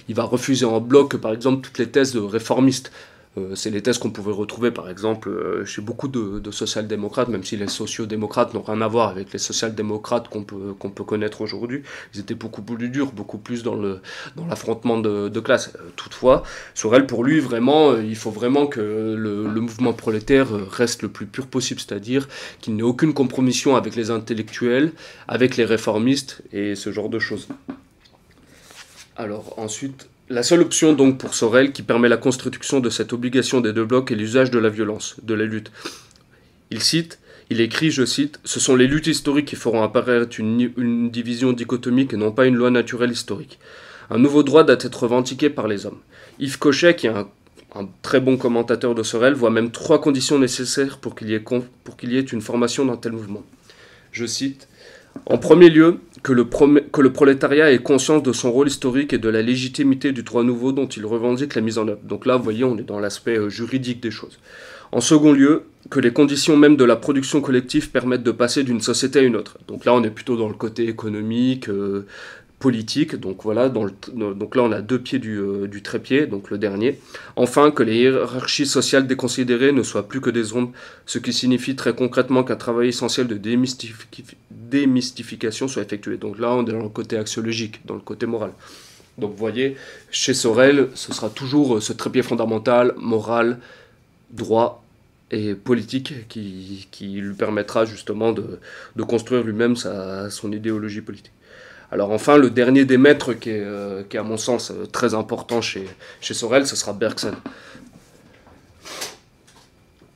il va refuser en bloc, par exemple, toutes les thèses réformistes. C'est les thèses qu'on pouvait retrouver, par exemple, chez beaucoup de social-démocrates, même si les sociodémocrates n'ont rien à voir avec les social-démocrates qu'on peut connaître aujourd'hui. Ils étaient beaucoup plus durs, beaucoup plus dans l'affrontement de classe. Toutefois, Sorel, pour lui, vraiment, il faut vraiment que le mouvement prolétaire reste le plus pur possible, c'est-à-dire qu'il n'ait aucune compromission avec les intellectuels, avec les réformistes et ce genre de choses. Alors ensuite, la seule option donc pour Sorel qui permet la construction de cette obligation des deux blocs est l'usage de la violence, de la lutte. Il écrit, je cite, « Ce sont les luttes historiques qui feront apparaître une division dichotomique et non pas une loi naturelle historique. Un nouveau droit doit être revendiqué par les hommes. » Yves Cochet, qui est un très bon commentateur de Sorel, voit même 3 conditions nécessaires pour qu'il y ait une formation d'un tel mouvement. Je cite, « En premier lieu, que le prolétariat ait conscience de son rôle historique et de la légitimité du droit nouveau dont il revendique la mise en œuvre. » Donc là, vous voyez, on est dans l'aspect juridique des choses. En second lieu, que les conditions même de la production collective permettent de passer d'une société à une autre. Donc là, on est plutôt dans le côté économique, politique. Donc voilà, donc là, on a 2 pieds du trépied, donc le dernier. Enfin, que les hiérarchies sociales déconsidérées ne soient plus que des ombres, ce qui signifie très concrètement qu'un travail essentiel de démystification soit effectué. Donc là, on est dans le côté axiologique, dans le côté moral. Donc vous voyez, chez Sorel, ce sera toujours ce trépied fondamental, moral, droit et politique qui lui permettra justement de construire lui-même son idéologie politique. Alors enfin, le dernier des maîtres qui est à mon sens très important chez Sorel, ce sera Bergson.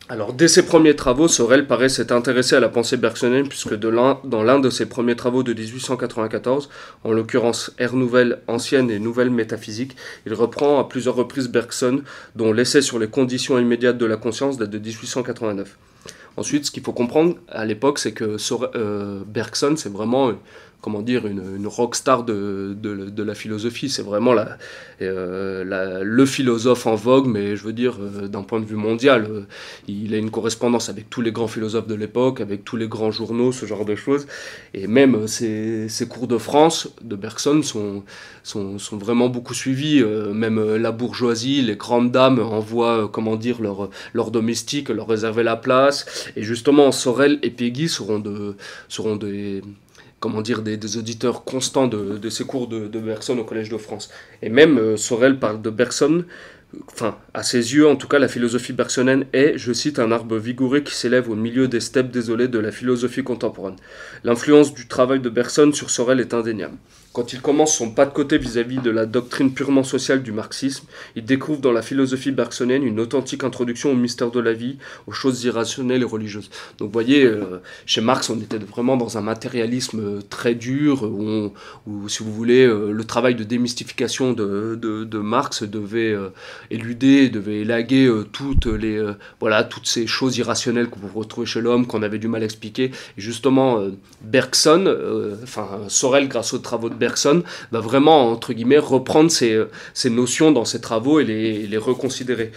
Alors dès ses premiers travaux, Sorel paraît s'être intéressé à la pensée bergsonienne puisque dans l'un de ses premiers travaux de 1894, en l'occurrence Ère nouvelle, ancienne et nouvelle métaphysique, il reprend à plusieurs reprises Bergson, dont l'essai sur les conditions immédiates de la conscience date de 1889. Ensuite, ce qu'il faut comprendre à l'époque, c'est que Bergson, c'est vraiment comment dire, une rockstar de la philosophie. C'est vraiment le philosophe en vogue, mais je veux dire, d'un point de vue mondial, il a une correspondance avec tous les grands philosophes de l'époque, avec tous les grands journaux, ce genre de choses. Et même ses cours de France, de Bergson, sont vraiment beaucoup suivis. Même la bourgeoisie, les grandes dames envoient, comment dire, leurs domestiques, leur réserver la place. Et justement, Sorel et Péguy seront des auditeurs constants de ces cours de Bergson au Collège de France. Et même Sorel parle de Bergson, à ses yeux, en tout cas, la philosophie bergsonienne est, je cite, un arbre vigoureux qui s'élève au milieu des steppes désolées de la philosophie contemporaine. L'influence du travail de Bergson sur Sorel est indéniable. Quand il commence son pas de côté vis-à-vis de la doctrine purement sociale du marxisme, il découvre dans la philosophie bergsonienne une authentique introduction au mystère de la vie, aux choses irrationnelles et religieuses. Donc vous voyez, chez Marx, on était vraiment dans un matérialisme très dur, où si vous voulez, le travail de démystification de Marx devait devait élaguer toutes ces choses irrationnelles que vous retrouvez chez l'homme, qu'on avait du mal à expliquer. Et justement, Sorel, grâce aux travaux de Bergson, va vraiment, entre guillemets, reprendre ces notions dans ses travaux et les reconsidérer.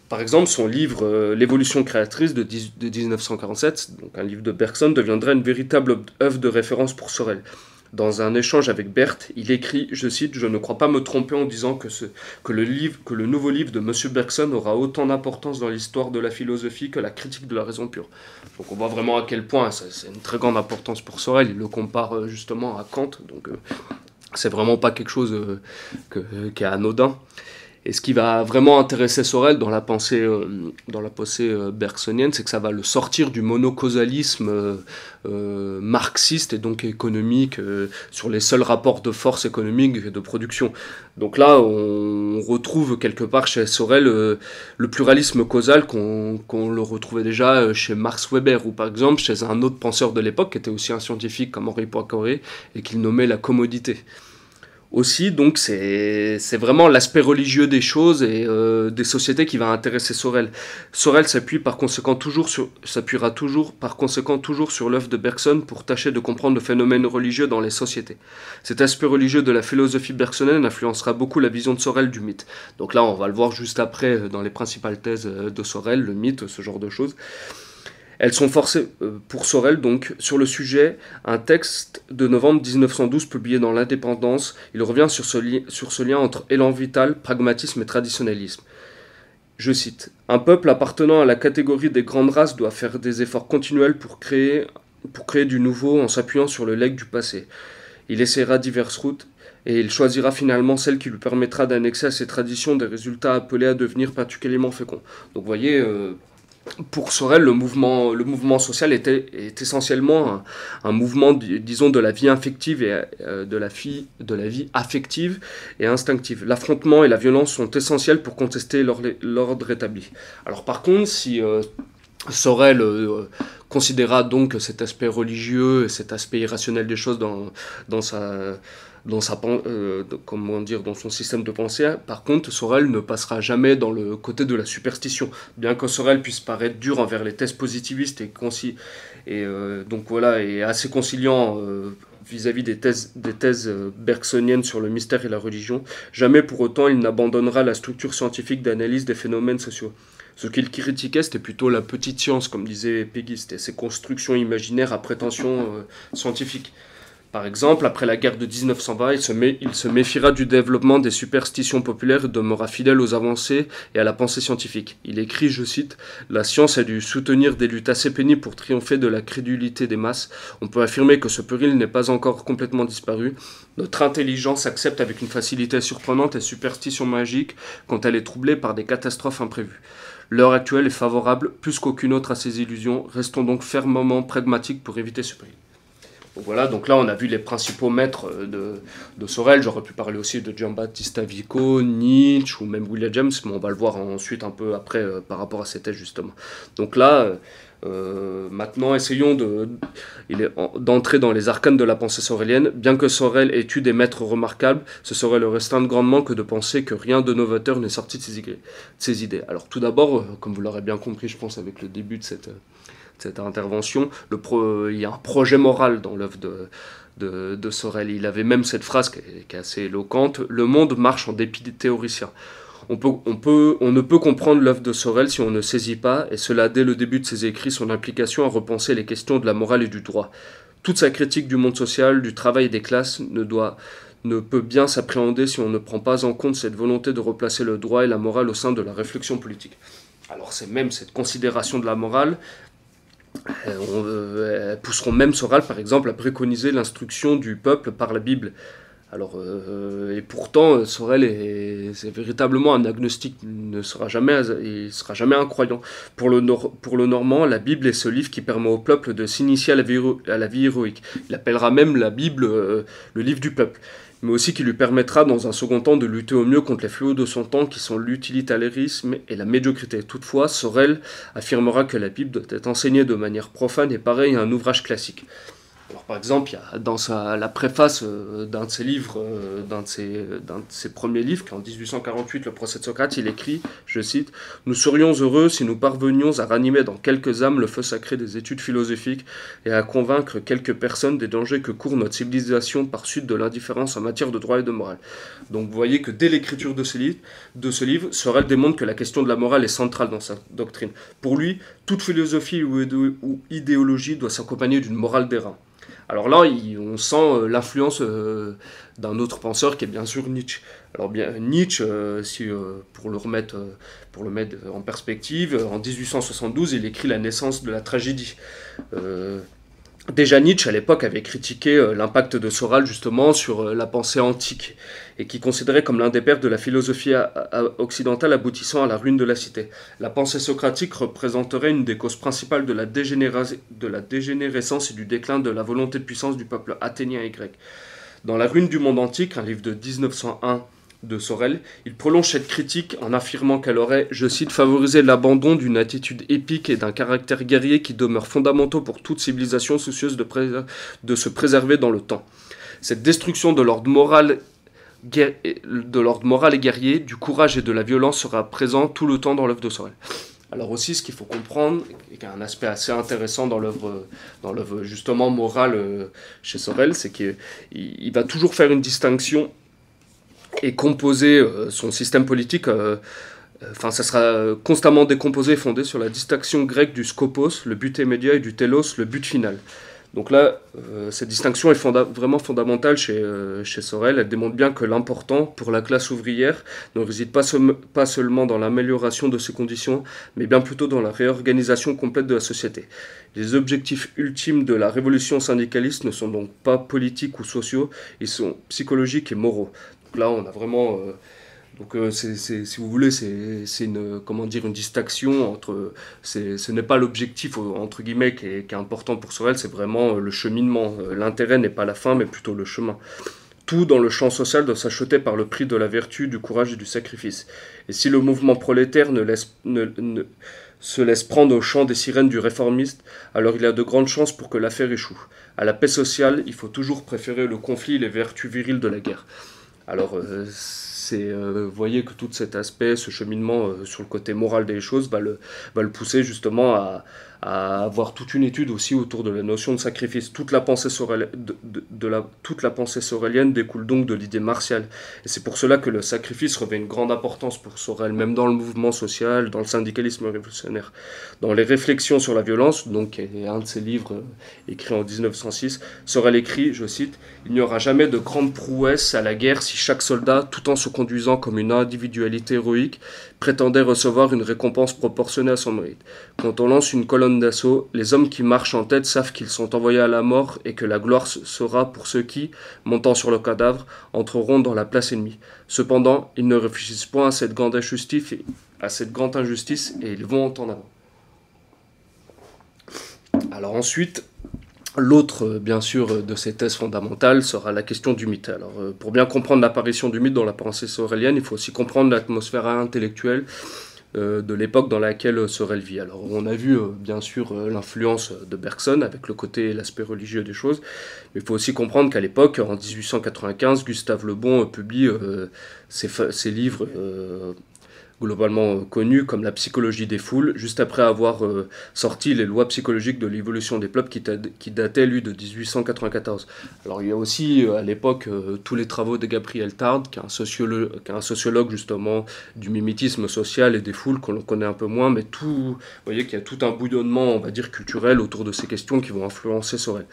Par exemple, son livre L'évolution créatrice de 1947, donc un livre de Bergson, deviendra une véritable œuvre de référence pour Sorel. Dans un échange avec Berthe, il écrit, je cite, « Je ne crois pas me tromper en disant que le nouveau livre de M. Bergson aura autant d'importance dans l'histoire de la philosophie que la critique de la raison pure. » Donc on voit vraiment à quel point c'est une très grande importance pour Sorel. Il le compare justement à Kant, donc c'est vraiment pas quelque chose qui est anodin. Et ce qui va vraiment intéresser Sorel dans la pensée bergsonienne, c'est que ça va le sortir du monocausalisme marxiste et donc économique sur les seuls rapports de force économique et de production. Donc là, on retrouve quelque part chez Sorel le pluralisme causal qu'on le retrouvait déjà chez Max Weber, ou par exemple chez un autre penseur de l'époque, qui était aussi un scientifique comme Henri Poincaré, et qu'il nommait la commodité. Aussi, donc, c'est vraiment l'aspect religieux des choses et des sociétés qui va intéresser Sorel. Sorel s'appuiera toujours par conséquent toujours sur l'œuvre de Bergson pour tâcher de comprendre le phénomène religieux dans les sociétés. Cet aspect religieux de la philosophie bergsonienne influencera beaucoup la vision de Sorel du mythe. Donc là, on va le voir juste après dans les principales thèses de Sorel, le mythe, ce genre de choses. Elles sont forcées pour Sorel, donc, sur le sujet, un texte de novembre 1912 publié dans l'Indépendance. Il revient sur ce lien entre élan vital, pragmatisme et traditionnalisme. Je cite, « Un peuple appartenant à la catégorie des grandes races doit faire des efforts continuels pour créer du nouveau en s'appuyant sur le legs du passé. Il essaiera diverses routes, et il choisira finalement celle qui lui permettra d'annexer à ses traditions des résultats appelés à devenir particulièrement féconds. » Donc vous voyez... pour Sorel, le mouvement social est essentiellement un mouvement, disons, de la vie affective et de la vie affective et instinctive. L'affrontement et la violence sont essentiels pour contester l'ordre établi. Alors par contre, si Sorel considéra donc cet aspect religieux et cet aspect irrationnel des choses dans son système de pensée. Par contre, Sorel ne passera jamais dans le côté de la superstition. Bien que Sorel puisse paraître dur envers les thèses positivistes et assez conciliant vis-à-vis des thèses bergsoniennes sur le mystère et la religion, jamais pour autant il n'abandonnera la structure scientifique d'analyse des phénomènes sociaux. Ce qu'il critiquait, c'était plutôt la petite science, comme disait Peggy, c'était ses constructions imaginaires à prétention scientifique. Par exemple, après la guerre de 1920, il se méfiera du développement des superstitions populaires et demeurera fidèle aux avancées et à la pensée scientifique. Il écrit, je cite, « La science a dû soutenir des luttes assez pénibles pour triompher de la crédulité des masses. On peut affirmer que ce péril n'est pas encore complètement disparu. Notre intelligence accepte avec une facilité surprenante les superstitions magiques quand elle est troublée par des catastrophes imprévues. L'heure actuelle est favorable plus qu'aucune autre à ces illusions. Restons donc fermement pragmatiques pour éviter ce péril. » Donc voilà, donc là on a vu les principaux maîtres de Sorel. J'aurais pu parler aussi de Giambattista Vico, Nietzsche ou même William James, mais on va le voir ensuite un peu après par rapport à ces thèses justement. Donc là, maintenant essayons d'entrer dans les arcanes de la pensée sorelienne. Bien que Sorel ait eu des maîtres remarquables, ce serait le restreindre grandement que de penser que rien de novateur n'est sorti de ses idées. Alors tout d'abord, comme vous l'aurez bien compris je pense avec le début de cette intervention, il y a un projet moral dans l'œuvre de Sorel. Il avait même cette phrase qui est assez éloquente, « Le monde marche en dépit des théoriciens ». On ne peut comprendre l'œuvre de Sorel si on ne saisit pas, et cela dès le début de ses écrits, son implication à repenser les questions de la morale et du droit. Toute sa critique du monde social, du travail et des classes ne peut bien s'appréhender si on ne prend pas en compte cette volonté de replacer le droit et la morale au sein de la réflexion politique. Alors c'est même cette considération de la morale pousseront même Sorel, par exemple, à préconiser l'instruction du peuple par la Bible. Alors, et pourtant, Sorel c'est véritablement un agnostique, il ne sera jamais un croyant. Pour le Normand, la Bible est ce livre qui permet au peuple de s'initier à la vie héroïque. Il appellera même la Bible le livre du peuple, mais aussi qui lui permettra dans un second temps de lutter au mieux contre les fléaux de son temps qui sont l'utilitarisme et la médiocrité. Toutefois, Sorel affirmera que la Bible doit être enseignée de manière profane et pareille à un ouvrage classique. Alors, par exemple, il y a dans la préface d'un de ses livres, d'un de ses premiers livres, qui est en 1848, Le procès de Socrate, il écrit, je cite, « Nous serions heureux si nous parvenions à ranimer dans quelques âmes le feu sacré des études philosophiques et à convaincre quelques personnes des dangers que court notre civilisation par suite de l'indifférence en matière de droit et de morale. » Donc vous voyez que dès l'écriture de ce livre, Sorel démontre que la question de la morale est centrale dans sa doctrine. Pour lui, toute philosophie ou idéologie doit s'accompagner d'une morale des reins. Alors là, on sent l'influence d'un autre penseur qui est bien sûr Nietzsche. Alors bien Nietzsche, pour le mettre en perspective, en 1872, il écrit La naissance de la tragédie. Déjà Nietzsche, à l'époque, avait critiqué l'impact de Sorel, justement, sur la pensée antique, et qui considérait comme l'un des pères de la philosophie occidentale aboutissant à la ruine de la cité. La pensée socratique représenterait une des causes principales de la dégénérescence et du déclin de la volonté de puissance du peuple athénien et grec. Dans La ruine du monde antique, un livre de 1901 de Sorel, il prolonge cette critique en affirmant qu'elle aurait, je cite, favorisé l'abandon d'une attitude épique et d'un caractère guerrier qui demeurent fondamentaux pour toute civilisation soucieuse de se préserver dans le temps. Cette destruction de l'ordre moral et guerrier, du courage et de la violence sera présent tout le temps dans l'œuvre de Sorel. Alors aussi, ce qu'il faut comprendre, et qui a un aspect assez intéressant dans l'œuvre justement morale chez Sorel, c'est qu'il va toujours faire une distinction et composer son système politique, ça sera constamment décomposé et fondé sur la distinction grecque du skopos, le but immédiat, et du telos, le but final. Donc là, cette distinction est vraiment fondamentale chez Sorel. Elle démontre bien que l'important pour la classe ouvrière ne réside pas seulement dans l'amélioration de ses conditions, mais bien plutôt dans la réorganisation complète de la société. Les objectifs ultimes de la révolution syndicaliste ne sont donc pas politiques ou sociaux, ils sont psychologiques et moraux. Donc là, on a vraiment... si vous voulez, c'est une distinction entre... Ce n'est pas l'objectif, entre guillemets, qui est important pour Sorel, c'est vraiment le cheminement. L'intérêt n'est pas la fin, mais plutôt le chemin. Tout dans le champ social doit s'acheter par le prix de la vertu, du courage et du sacrifice. Et si le mouvement prolétaire se laisse prendre au chant des sirènes du réformiste, alors il y a de grandes chances pour que l'affaire échoue. À la paix sociale, il faut toujours préférer le conflit et les vertus viriles de la guerre. Alors, vous voyez que tout cet aspect, ce cheminement sur le côté moral des choses, va le pousser justement à avoir toute une étude aussi autour de la notion de sacrifice. Toute la pensée sorélienne découle donc de l'idée martiale. Et c'est pour cela que le sacrifice revêt une grande importance pour Sorel, même dans le mouvement social, dans le syndicalisme révolutionnaire. Dans les réflexions sur la violence, donc un de ses livres écrit en 1906, Sorel écrit, je cite, « Il n'y aura jamais de grande prouesse à la guerre si chaque soldat, tout en se conduisant comme une individualité héroïque, prétendait recevoir une récompense proportionnée à son mérite. Quand on lance une colonne d'assaut, les hommes qui marchent en tête savent qu'ils sont envoyés à la mort et que la gloire sera pour ceux qui, montant sur le cadavre, entreront dans la place ennemie. Cependant, ils ne réfléchissent point à cette grande injustice et ils vont en avant. » Alors ensuite, l'autre, bien sûr, de ces thèses fondamentales sera la question du mythe. Alors, pour bien comprendre l'apparition du mythe dans la pensée sorélienne, il faut aussi comprendre l'atmosphère intellectuelle de l'époque dans laquelle Sorel vit. Alors, on a vu, bien sûr, l'influence de Bergson avec le côté et l'aspect religieux des choses, mais il faut aussi comprendre qu'à l'époque, en 1895, Gustave Le Bon publie ses livres globalement connu comme la psychologie des foules, juste après avoir sorti les lois psychologiques de l'évolution des peuples qui dataient, lui, de 1894. Alors il y a aussi, à l'époque, tous les travaux de Gabriel Tarde, qui est un sociologue, justement, du mimétisme social et des foules, qu'on connaît un peu moins, mais vous voyez qu'il y a tout un bouillonnement, on va dire, culturel autour de ces questions qui vont influencer Sorel.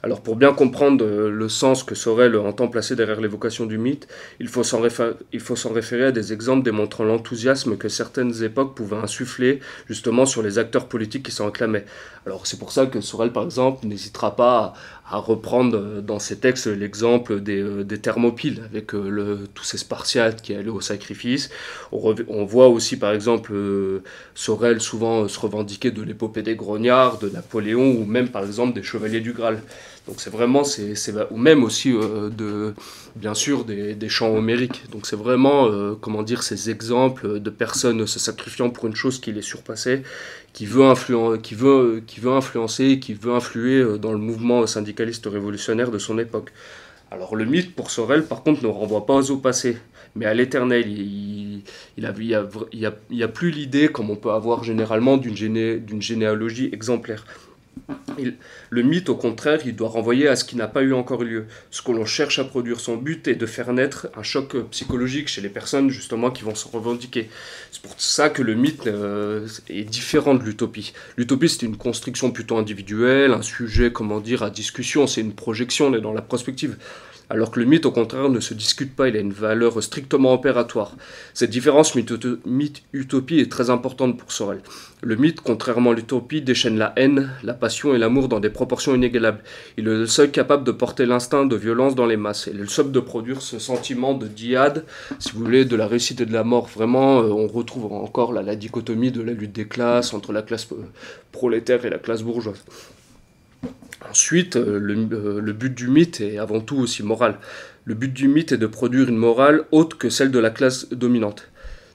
Alors pour bien comprendre le sens que Sorel entend placer derrière l'évocation du mythe, il faut s'en référer à des exemples démontrant l'enthousiasme que certaines époques pouvaient insuffler justement sur les acteurs politiques qui s'en réclamaient. Alors c'est pour ça que Sorel par exemple n'hésitera pas à reprendre dans ses textes l'exemple des Thermopyles avec tous ces Spartiates qui allaient au sacrifice. On voit aussi par exemple Sorel souvent se revendiquer de l'épopée des grognards, de Napoléon ou même par exemple des chevaliers du Graal. Donc c'est vraiment, ou même aussi bien sûr des chants homériques. Donc c'est vraiment, ces exemples de personnes se sacrifiant pour une chose qui les surpassait, qui veut influencer, qui veut influer dans le mouvement syndicaliste révolutionnaire de son époque. Alors le mythe pour Sorel par contre ne renvoie pas au passé, mais à l'éternel. Il y a plus l'idée, comme on peut avoir généralement, d'une généalogie exemplaire. Le mythe, au contraire, il doit renvoyer à ce qui n'a pas eu encore lieu. Ce que l'on cherche à produire, son but est de faire naître un choc psychologique chez les personnes justement qui vont se revendiquer. C'est pour ça que le mythe est différent de l'utopie. L'utopie, c'est une construction plutôt individuelle, un sujet, à discussion, c'est une projection, on est dans la prospective. alors que le mythe, au contraire, ne se discute pas, il a une valeur strictement opératoire. Cette différence mythe-utopie est très importante pour Sorel. Le mythe, contrairement à l'utopie, déchaîne la haine, la passion et l'amour dans des proportions inégalables. Il est le seul capable de porter l'instinct de violence dans les masses. Il est le seul de produire ce sentiment de djihad, si vous voulez, de la réussite et de la mort. Vraiment, on retrouve encore la dichotomie de la lutte des classes entre la classe prolétaire et la classe bourgeoise. Ensuite, le but du mythe est avant tout aussi moral. Le but du mythe est de produire une morale autre que celle de la classe dominante.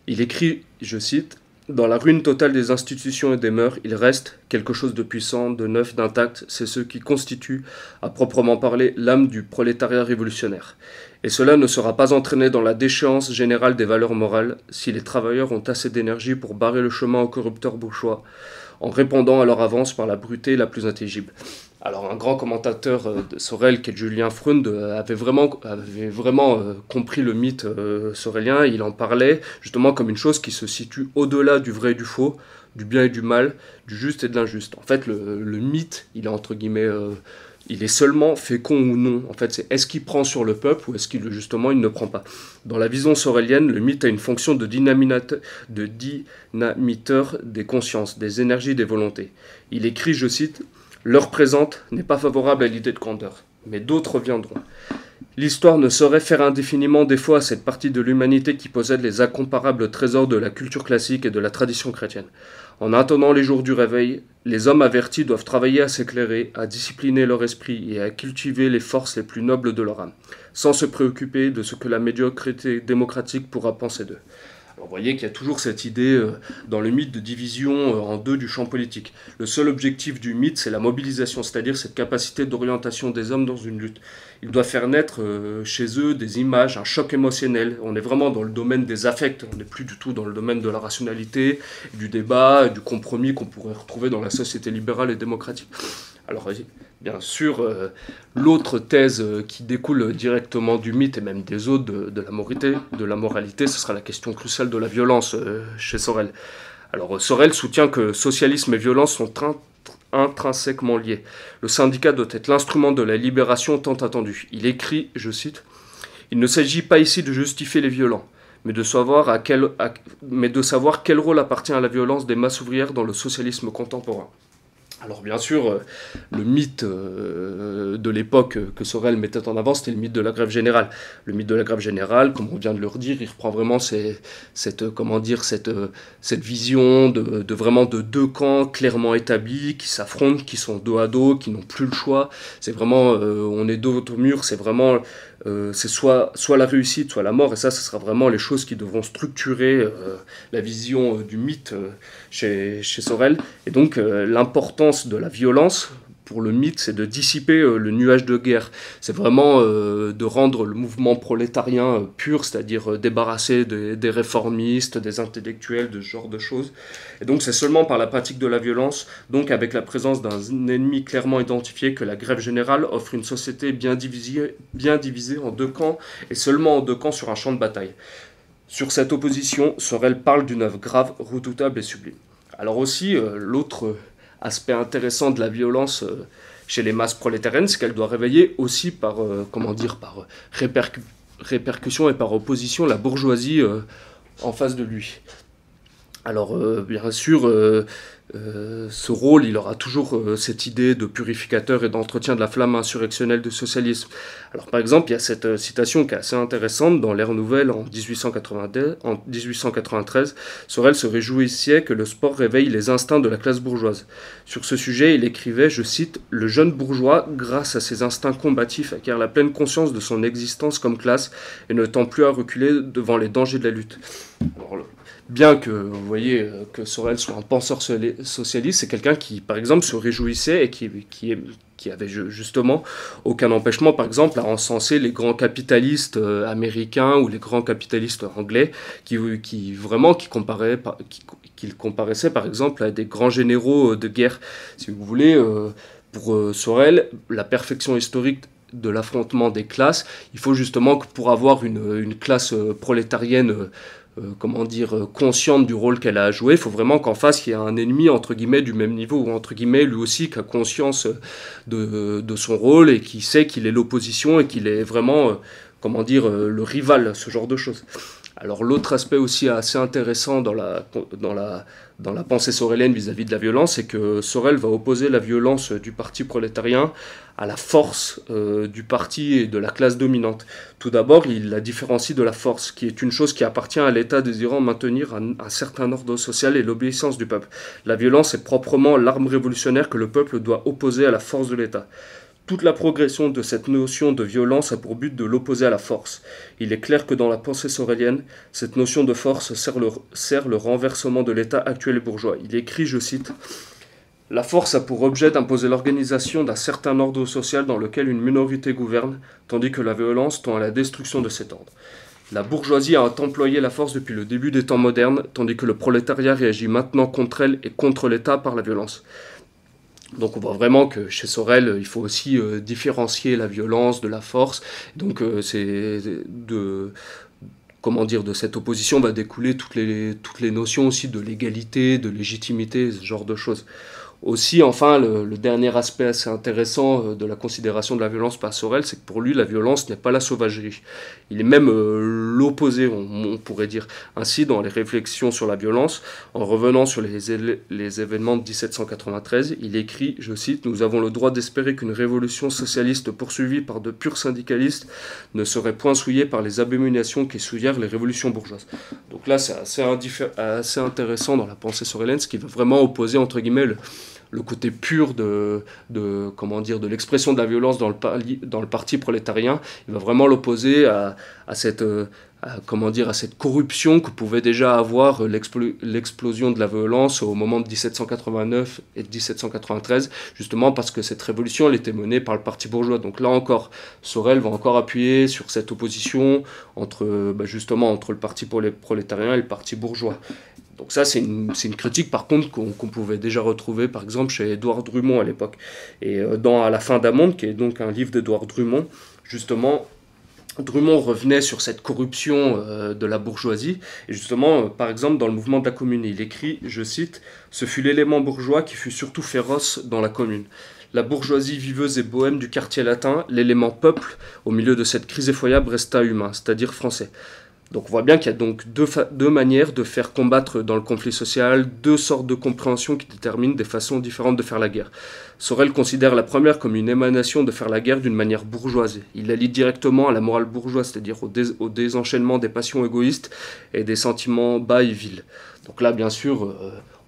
Il écrit, je cite, « Dans la ruine totale des institutions et des mœurs, il reste quelque chose de puissant, de neuf, d'intact. C'est ce qui constitue, à proprement parler, l'âme du prolétariat révolutionnaire. Et cela ne sera pas entraîné dans la déchéance générale des valeurs morales si les travailleurs ont assez d'énergie pour barrer le chemin aux corrupteurs bourgeois, en répondant à leur avance par la bruteté la plus intelligible. » Alors un grand commentateur de Sorel, qui est Julien Freund, avait vraiment compris le mythe sorélien. Il en parlait justement comme une chose qui se situe au-delà du vrai et du faux, du bien et du mal, du juste et de l'injuste. En fait, le mythe, il est entre guillemets, il est seulement fécond ou non. En fait, c'est est-ce qu'il prend sur le peuple ou est-ce qu'il justement il ne prend pas. Dans la vision sorélienne, le mythe a une fonction de dynamiteur des consciences, des énergies, des volontés. Il écrit, je cite, « L'heure présente n'est pas favorable à l'idée de grandeur, mais d'autres viendront. L'histoire ne saurait faire indéfiniment défaut à cette partie de l'humanité qui possède les incomparables trésors de la culture classique et de la tradition chrétienne. En attendant les jours du réveil, les hommes avertis doivent travailler à s'éclairer, à discipliner leur esprit et à cultiver les forces les plus nobles de leur âme, sans se préoccuper de ce que la médiocrité démocratique pourra penser d'eux. » Alors, vous voyez qu'il y a toujours cette idée dans le mythe de division en deux du champ politique. Le seul objectif du mythe, c'est la mobilisation, c'est-à-dire cette capacité d'orientation des hommes dans une lutte. Ils doivent faire naître chez eux des images, un choc émotionnel. On est vraiment dans le domaine des affects, on n'est plus du tout dans le domaine de la rationalité, du débat, du compromis qu'on pourrait retrouver dans la société libérale et démocratique. Alors, bien sûr, l'autre thèse qui découle directement du mythe et même des autres de la moralité, ce sera la question cruciale de la violence chez Sorel. Alors, Sorel soutient que socialisme et violence sont intrinsèquement liés. Le syndicat doit être l'instrument de la libération tant attendue. Il écrit, je cite, « Il ne s'agit pas ici de justifier les violents, mais de savoir quel rôle appartient à la violence des masses ouvrières dans le socialisme contemporain. » Alors bien sûr, le mythe de l'époque que Sorel mettait en avant, c'était le mythe de la grève générale. Le mythe de la grève générale, comme on vient de le redire, il reprend vraiment cette vision de deux camps clairement établis, qui s'affrontent, qui sont dos à dos, qui n'ont plus le choix. C'est vraiment, on est dos au mur, c'est vraiment... c'est soit la réussite, soit la mort, et ça, ce sera vraiment les choses qui devront structurer la vision du mythe chez Sorel. Et donc, l'importance de la violence pour le mythe, c'est de dissiper le nuage de guerre. C'est vraiment de rendre le mouvement prolétarien pur, c'est-à-dire débarrasser des réformistes, des intellectuels, de ce genre de choses. Et donc c'est seulement par la pratique de la violence, donc avec la présence d'un ennemi clairement identifié, que la grève générale offre une société bien divisée en deux camps, et seulement en deux camps sur un champ de bataille. Sur cette opposition, Sorel parle d'une œuvre grave, redoutable et sublime. Alors aussi, l'autre aspect intéressant de la violence chez les masses prolétariennes, c'est qu'elle doit réveiller aussi par répercussion et par opposition la bourgeoisie en face de lui. Alors bien sûr, ce rôle, il aura toujours cette idée de purificateur et d'entretien de la flamme insurrectionnelle du socialisme. Alors par exemple, il y a cette citation qui est assez intéressante dans l'Ère Nouvelle en 1893. Sorel se réjouissait que le sport réveille les instincts de la classe bourgeoise. Sur ce sujet, il écrivait, je cite, « Le jeune bourgeois, grâce à ses instincts combatifs, acquiert la pleine conscience de son existence comme classe et ne tend plus à reculer devant les dangers de la lutte. » Alors, bien que vous voyez que Sorel soit un penseur socialiste, c'est quelqu'un qui, par exemple, se réjouissait et qui avait justement aucun empêchement, par exemple, à encenser les grands capitalistes américains ou les grands capitalistes anglais, qu'il comparaissait, par exemple, à des grands généraux de guerre. Si vous voulez, pour Sorel, la perfection historique de l'affrontement des classes, il faut justement que pour avoir une classe prolétarienne comment dire, consciente du rôle qu'elle a à jouer. Il faut vraiment qu'en face, il y ait un ennemi, entre guillemets, du même niveau, ou entre guillemets, lui aussi, qui a conscience de son rôle et qui sait qu'il est l'opposition et qu'il est vraiment, comment dire, le rival, ce genre de choses. Alors l'autre aspect aussi assez intéressant dans la pensée sorelienne vis-à-vis de la violence, c'est que Sorel va opposer la violence du parti prolétarien à la force du parti et de la classe dominante. Tout d'abord, il la différencie de la force, qui est une chose qui appartient à l'État désirant maintenir un certain ordre social et l'obéissance du peuple. La violence est proprement l'arme révolutionnaire que le peuple doit opposer à la force de l'État. Toute la progression de cette notion de violence a pour but de l'opposer à la force. Il est clair que dans la pensée sorelienne, cette notion de force sert le renversement de l'État actuel et bourgeois. Il écrit, je cite, « La force a pour objet d'imposer l'organisation d'un certain ordre social dans lequel une minorité gouverne, tandis que la violence tend à la destruction de cet ordre. La bourgeoisie a employé la force depuis le début des temps modernes, tandis que le prolétariat réagit maintenant contre elle et contre l'État par la violence. » Donc on voit vraiment que chez Sorel, il faut aussi différencier la violence de la force. Donc c'est de cette opposition va découler toutes les notions aussi de l'égalité, de légitimité, ce genre de choses. Aussi, enfin, le dernier aspect assez intéressant de la considération de la violence par Sorel, c'est que pour lui, la violence n'est pas la sauvagerie. Il est même l'opposé, on pourrait dire. Ainsi, dans les réflexions sur la violence, en revenant sur les événements de 1793, il écrit, je cite, « Nous avons le droit d'espérer qu'une révolution socialiste poursuivie par de purs syndicalistes ne serait point souillée par les abominations qui souillèrent les révolutions bourgeoises. » Donc là, c'est assez intéressant dans la pensée sorelienne, ce qui va vraiment opposer, entre guillemets, le côté pur de l'expression de la violence dans le parti prolétarien. Il va vraiment l'opposer à cette corruption que pouvait déjà avoir l'explosion de la violence au moment de 1789 et de 1793, justement parce que cette révolution elle était menée par le parti bourgeois. Donc là encore, Sorel va encore appuyer sur cette opposition entre le parti prolétarien et le parti bourgeois. Donc ça, c'est une critique, par contre, qu'on pouvait déjà retrouver, par exemple, chez Édouard Drummond à l'époque. Et À la fin d'un monde, qui est donc un livre d'Édouard Drummond, justement, Drummond revenait sur cette corruption de la bourgeoisie. Et justement, par exemple, dans le mouvement de la Commune, il écrit, je cite, « Ce fut l'élément bourgeois qui fut surtout féroce dans la Commune. La bourgeoisie viveuse et bohème du quartier latin, l'élément peuple, au milieu de cette crise effroyable, resta humain, c'est-à-dire français. » Donc on voit bien qu'il y a donc deux manières de faire combattre dans le conflit social, deux sortes de compréhension qui déterminent des façons différentes de faire la guerre. Sorel considère la première comme une émanation de faire la guerre d'une manière bourgeoise. Il la lie directement à la morale bourgeoise, c'est-à-dire au désenchaînement des passions égoïstes et des sentiments bas et vils. Donc là, bien sûr,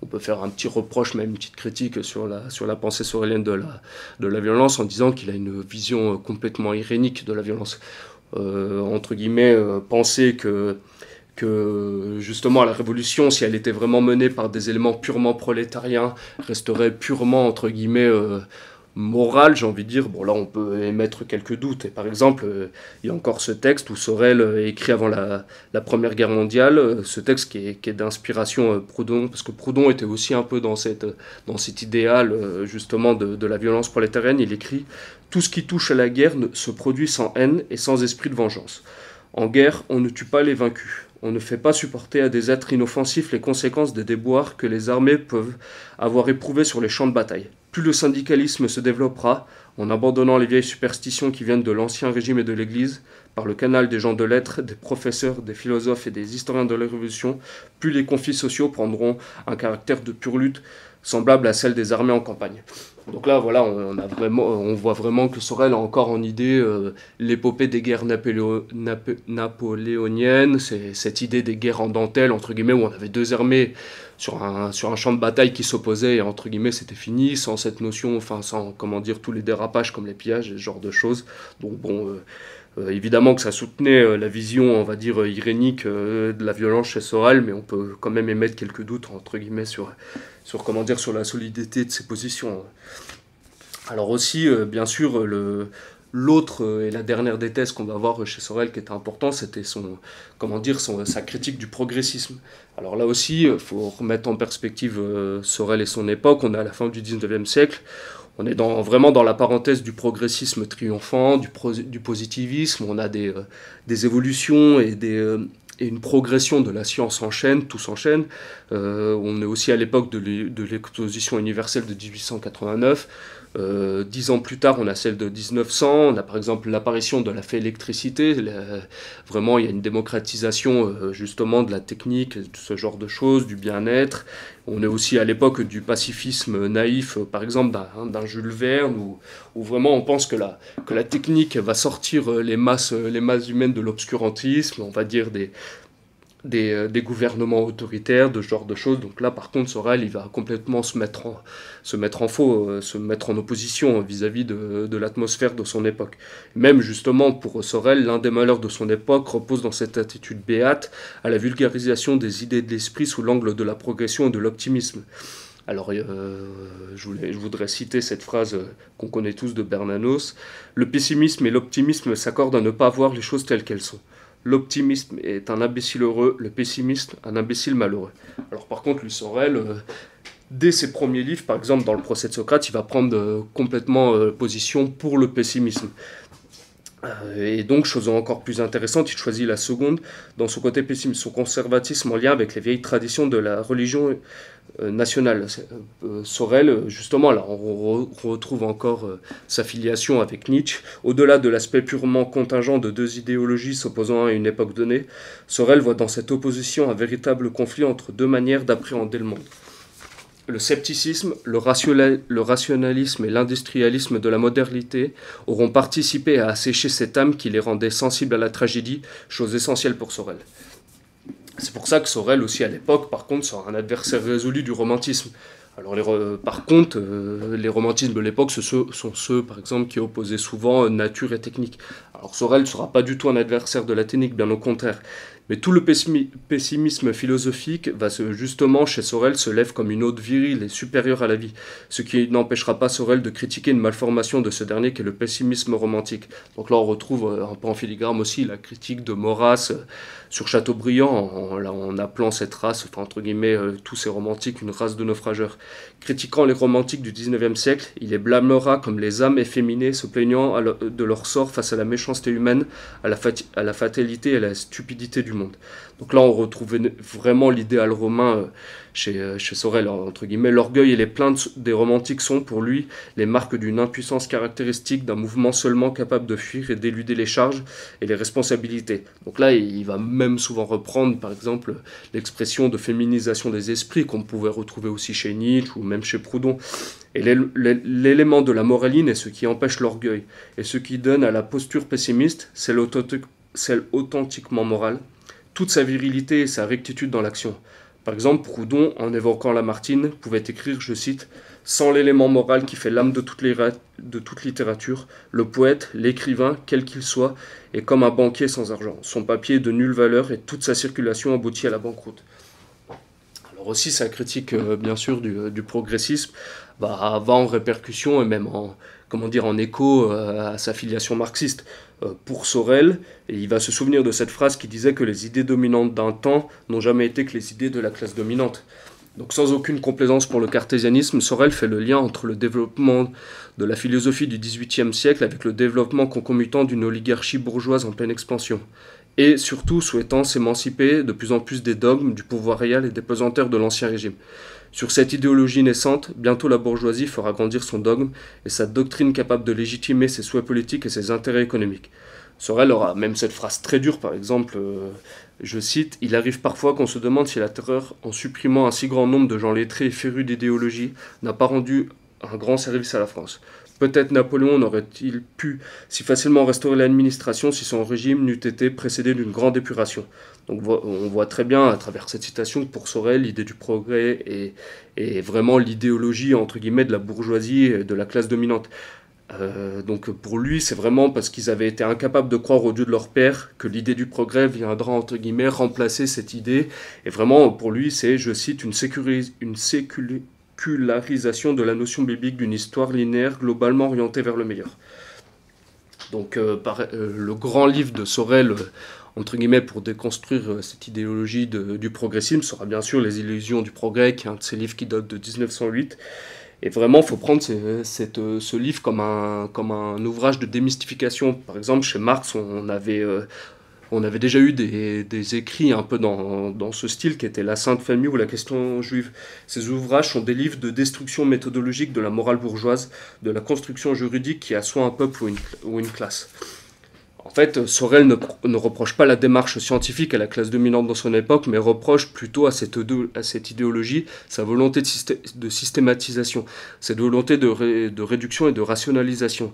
on peut faire un petit reproche, même une petite critique sur la pensée sorelienne de la violence en disant qu'il a une vision complètement irénique de la violence. Entre guillemets, penser que justement la révolution, si elle était vraiment menée par des éléments purement prolétariens, resterait purement, entre guillemets, morale, j'ai envie de dire. Bon, là, on peut émettre quelques doutes. Et par exemple, il y a encore ce texte où Sorel écrit avant la Première Guerre mondiale, ce texte qui est d'inspiration Proudhon, parce que Proudhon était aussi un peu dans cet idéal, justement, de la violence prolétarienne. Il écrit « Tout ce qui touche à la guerre se produit sans haine et sans esprit de vengeance. En guerre, on ne tue pas les vaincus. On ne fait pas supporter à des êtres inoffensifs les conséquences des déboires que les armées peuvent avoir éprouvés sur les champs de bataille. Plus le syndicalisme se développera, en abandonnant les vieilles superstitions qui viennent de l'ancien régime et de l'Église, par le canal des gens de lettres, des professeurs, des philosophes et des historiens de la Révolution, plus les conflits sociaux prendront un caractère de pure lutte, semblable à celle des armées en campagne. » Donc là, voilà, on voit vraiment que Sorel a encore en idée l'épopée des guerres napoléoniennes, c'est cette idée des guerres en dentelle, entre guillemets, où on avait deux armées sur un champ de bataille qui s'opposaient, et entre guillemets, c'était fini, sans cette notion, enfin, sans, comment dire, tous les dérapages comme les pillages, ce genre de choses. Donc bon, évidemment que ça soutenait la vision, on va dire, irénique de la violence chez Sorel, mais on peut quand même émettre quelques doutes, entre guillemets, sur la solidité de ses positions. Alors aussi, bien sûr, l'autre et la dernière des thèses qu'on va voir chez Sorel qui était important, c'était sa critique du progressisme. Alors là aussi, il faut remettre en perspective Sorel et son époque. On est à la fin du 19e siècle. On est vraiment dans la parenthèse du progressisme triomphant, du positivisme. On a des évolutions et et une progression de la science enchaîne, tout s'enchaîne. On est aussi à l'époque de l'exposition universelle de 1889. 10 ans plus tard, on a celle de 1900, on a par exemple l'apparition de la fée électricité, vraiment il y a une démocratisation justement de la technique, de ce genre de choses, du bien-être. On est aussi à l'époque du pacifisme naïf, par exemple d'un Jules Verne, où vraiment on pense que la technique va sortir les masses humaines de l'obscurantisme, on va dire des gouvernements autoritaires, de ce genre de choses. Donc là, par contre, Sorel, il va complètement se mettre en opposition vis-à-vis de l'atmosphère de son époque. Même justement, pour Sorel, l'un des malheurs de son époque repose dans cette attitude béate à la vulgarisation des idées de l'esprit sous l'angle de la progression et de l'optimisme. Alors, je voudrais citer cette phrase qu'on connaît tous de Bernanos. « Le pessimisme et l'optimisme s'accordent à ne pas voir les choses telles qu'elles sont. L'optimisme est un imbécile heureux, le pessimiste un imbécile malheureux. » Alors par contre, lui, Sorel, dès ses premiers livres, par exemple dans le procès de Socrate, il va prendre complètement position pour le pessimisme. Et donc, chose encore plus intéressante, il choisit la seconde dans son côté pessimiste, son conservatisme en lien avec les vieilles traditions de la religion nationale. Sorel, justement, là, on retrouve encore sa filiation avec Nietzsche. Au-delà de l'aspect purement contingent de deux idéologies s'opposant à une époque donnée, Sorel voit dans cette opposition un véritable conflit entre deux manières d'appréhender le monde. Le scepticisme, le rationalisme et l'industrialisme de la modernité auront participé à assécher cette âme qui les rendait sensibles à la tragédie, chose essentielle pour Sorel. C'est pour ça que Sorel, aussi à l'époque, par contre, sera un adversaire résolu du romantisme. Alors, par contre, les romantismes de l'époque sont ceux, par exemple, qui opposaient souvent nature et technique. Alors, Sorel ne sera pas du tout un adversaire de la technique, bien au contraire. Mais tout le pessimisme philosophique va justement, chez Sorel, se lève comme une ode virile et supérieure à la vie, ce qui n'empêchera pas Sorel de critiquer une malformation de ce dernier qui est le pessimisme romantique. Donc là, on retrouve un peu en filigrane aussi la critique de Maurras sur Chateaubriand, en appelant cette race, enfin, entre guillemets, tous ces romantiques, une race de naufrageurs. Critiquant les romantiques du XIXe siècle, il les blâmera comme les âmes efféminées se plaignant de leur sort face à la méchanceté humaine, à la fatalité et à la stupidité du monde. Donc là, on retrouve vraiment l'idéal romain chez Sorel, entre guillemets. L'orgueil et les plaintes des romantiques sont, pour lui, les marques d'une impuissance caractéristique d'un mouvement seulement capable de fuir et d'éluder les charges et les responsabilités. Donc là, il va même souvent reprendre, par exemple, l'expression de féminisation des esprits qu'on pouvait retrouver aussi chez Nietzsche ou même chez Proudhon. Et l'élément de la moraline est ce qui empêche l'orgueil. Et ce qui donne à la posture pessimiste, c'est celle authentiquement morale, toute sa virilité et sa rectitude dans l'action. Par exemple, Proudhon, en évoquant Lamartine, pouvait écrire, je cite, « Sans l'élément moral qui fait l'âme de toute littérature, le poète, l'écrivain, quel qu'il soit, est comme un banquier sans argent. Son papier est de nulle valeur et toute sa circulation aboutit à la banqueroute. » Alors aussi, sa critique, bien sûr, du progressisme va en répercussion et même en écho à sa filiation marxiste. Pour Sorel, et il va se souvenir de cette phrase qui disait que les idées dominantes d'un temps n'ont jamais été que les idées de la classe dominante. Donc sans aucune complaisance pour le cartésianisme, Sorel fait le lien entre le développement de la philosophie du XVIIIe siècle avec le développement concomitant d'une oligarchie bourgeoise en pleine expansion, et surtout souhaitant s'émanciper de plus en plus des dogmes, du pouvoir réel et des pesanteurs de l'Ancien Régime. Sur cette idéologie naissante, bientôt la bourgeoisie fera grandir son dogme et sa doctrine capable de légitimer ses souhaits politiques et ses intérêts économiques. Sorel aura même cette phrase très dure, par exemple, je cite, « Il arrive parfois qu'on se demande si la terreur, en supprimant un si grand nombre de gens lettrés et férus d'idéologie, n'a pas rendu un grand service à la France. Peut-être Napoléon n'aurait-il pu si facilement restaurer l'administration si son régime n'eût été précédé d'une grande épuration. » Donc on voit très bien à travers cette citation que pour Sorel, l'idée du progrès est vraiment l'idéologie entre guillemets de la bourgeoisie et de la classe dominante. Donc pour lui, c'est vraiment parce qu'ils avaient été incapables de croire au Dieu de leur père que l'idée du progrès viendra entre guillemets remplacer cette idée. Et vraiment pour lui, c'est, je cite, une sécularisation de la notion biblique d'une histoire linéaire globalement orientée vers le meilleur. Donc le grand livre de Sorel, entre guillemets, pour déconstruire cette idéologie du progressisme, sera bien sûr Les Illusions du progrès, qui est un de ces livres qui date de 1908. Et vraiment, il faut prendre ce livre comme un ouvrage de démystification. Par exemple, chez Marx, on avait On avait déjà eu des écrits un peu dans ce style qui était La Sainte Famille ou La Question juive. Ces ouvrages sont des livres de destruction méthodologique de la morale bourgeoise, de la construction juridique qui assoit un peuple ou une classe. En fait, Sorel ne reproche pas la démarche scientifique à la classe dominante dans son époque, mais reproche plutôt à cette idéologie sa volonté de systématisation, cette volonté de réduction et de rationalisation.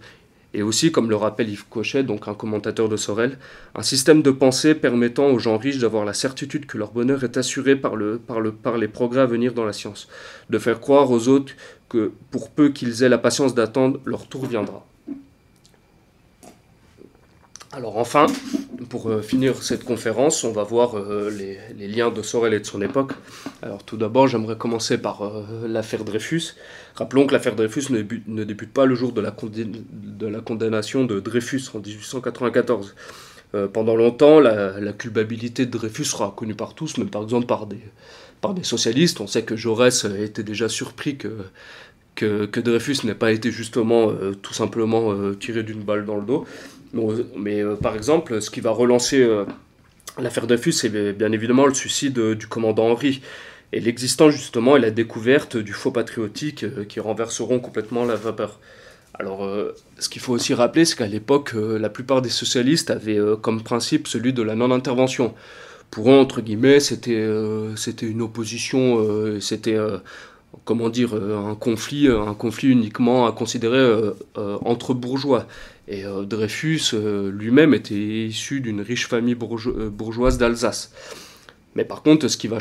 Et aussi, comme le rappelle Yves Cochet, donc un commentateur de Sorel, un système de pensée permettant aux gens riches d'avoir la certitude que leur bonheur est assuré par les progrès à venir dans la science, de faire croire aux autres que, pour peu qu'ils aient la patience d'attendre, leur tour viendra. Alors enfin, pour finir cette conférence, on va voir les liens de Sorel et de son époque. Alors tout d'abord, j'aimerais commencer par l'affaire Dreyfus. Rappelons que l'affaire Dreyfus ne débute pas le jour de la condamnation de Dreyfus en 1894. Pendant longtemps, la culpabilité de Dreyfus sera connue par tous, même par exemple par des socialistes. On sait que Jaurès était déjà surpris que Dreyfus n'ait pas été justement tout simplement tiré d'une balle dans le dos. Mais par exemple, ce qui va relancer l'affaire Dreyfus, c'est bien évidemment le suicide du commandant Henry et l'existence justement et la découverte du faux patriotique qui renverseront complètement la vapeur. Alors, ce qu'il faut aussi rappeler, c'est qu'à l'époque, la plupart des socialistes avaient comme principe celui de la non-intervention. Pour eux, entre guillemets, c'était une opposition, c'était comment dire, un conflit uniquement à considérer entre bourgeois. Et Dreyfus lui-même était issu d'une riche famille bourgeoise d'Alsace. Mais par contre, ce qui va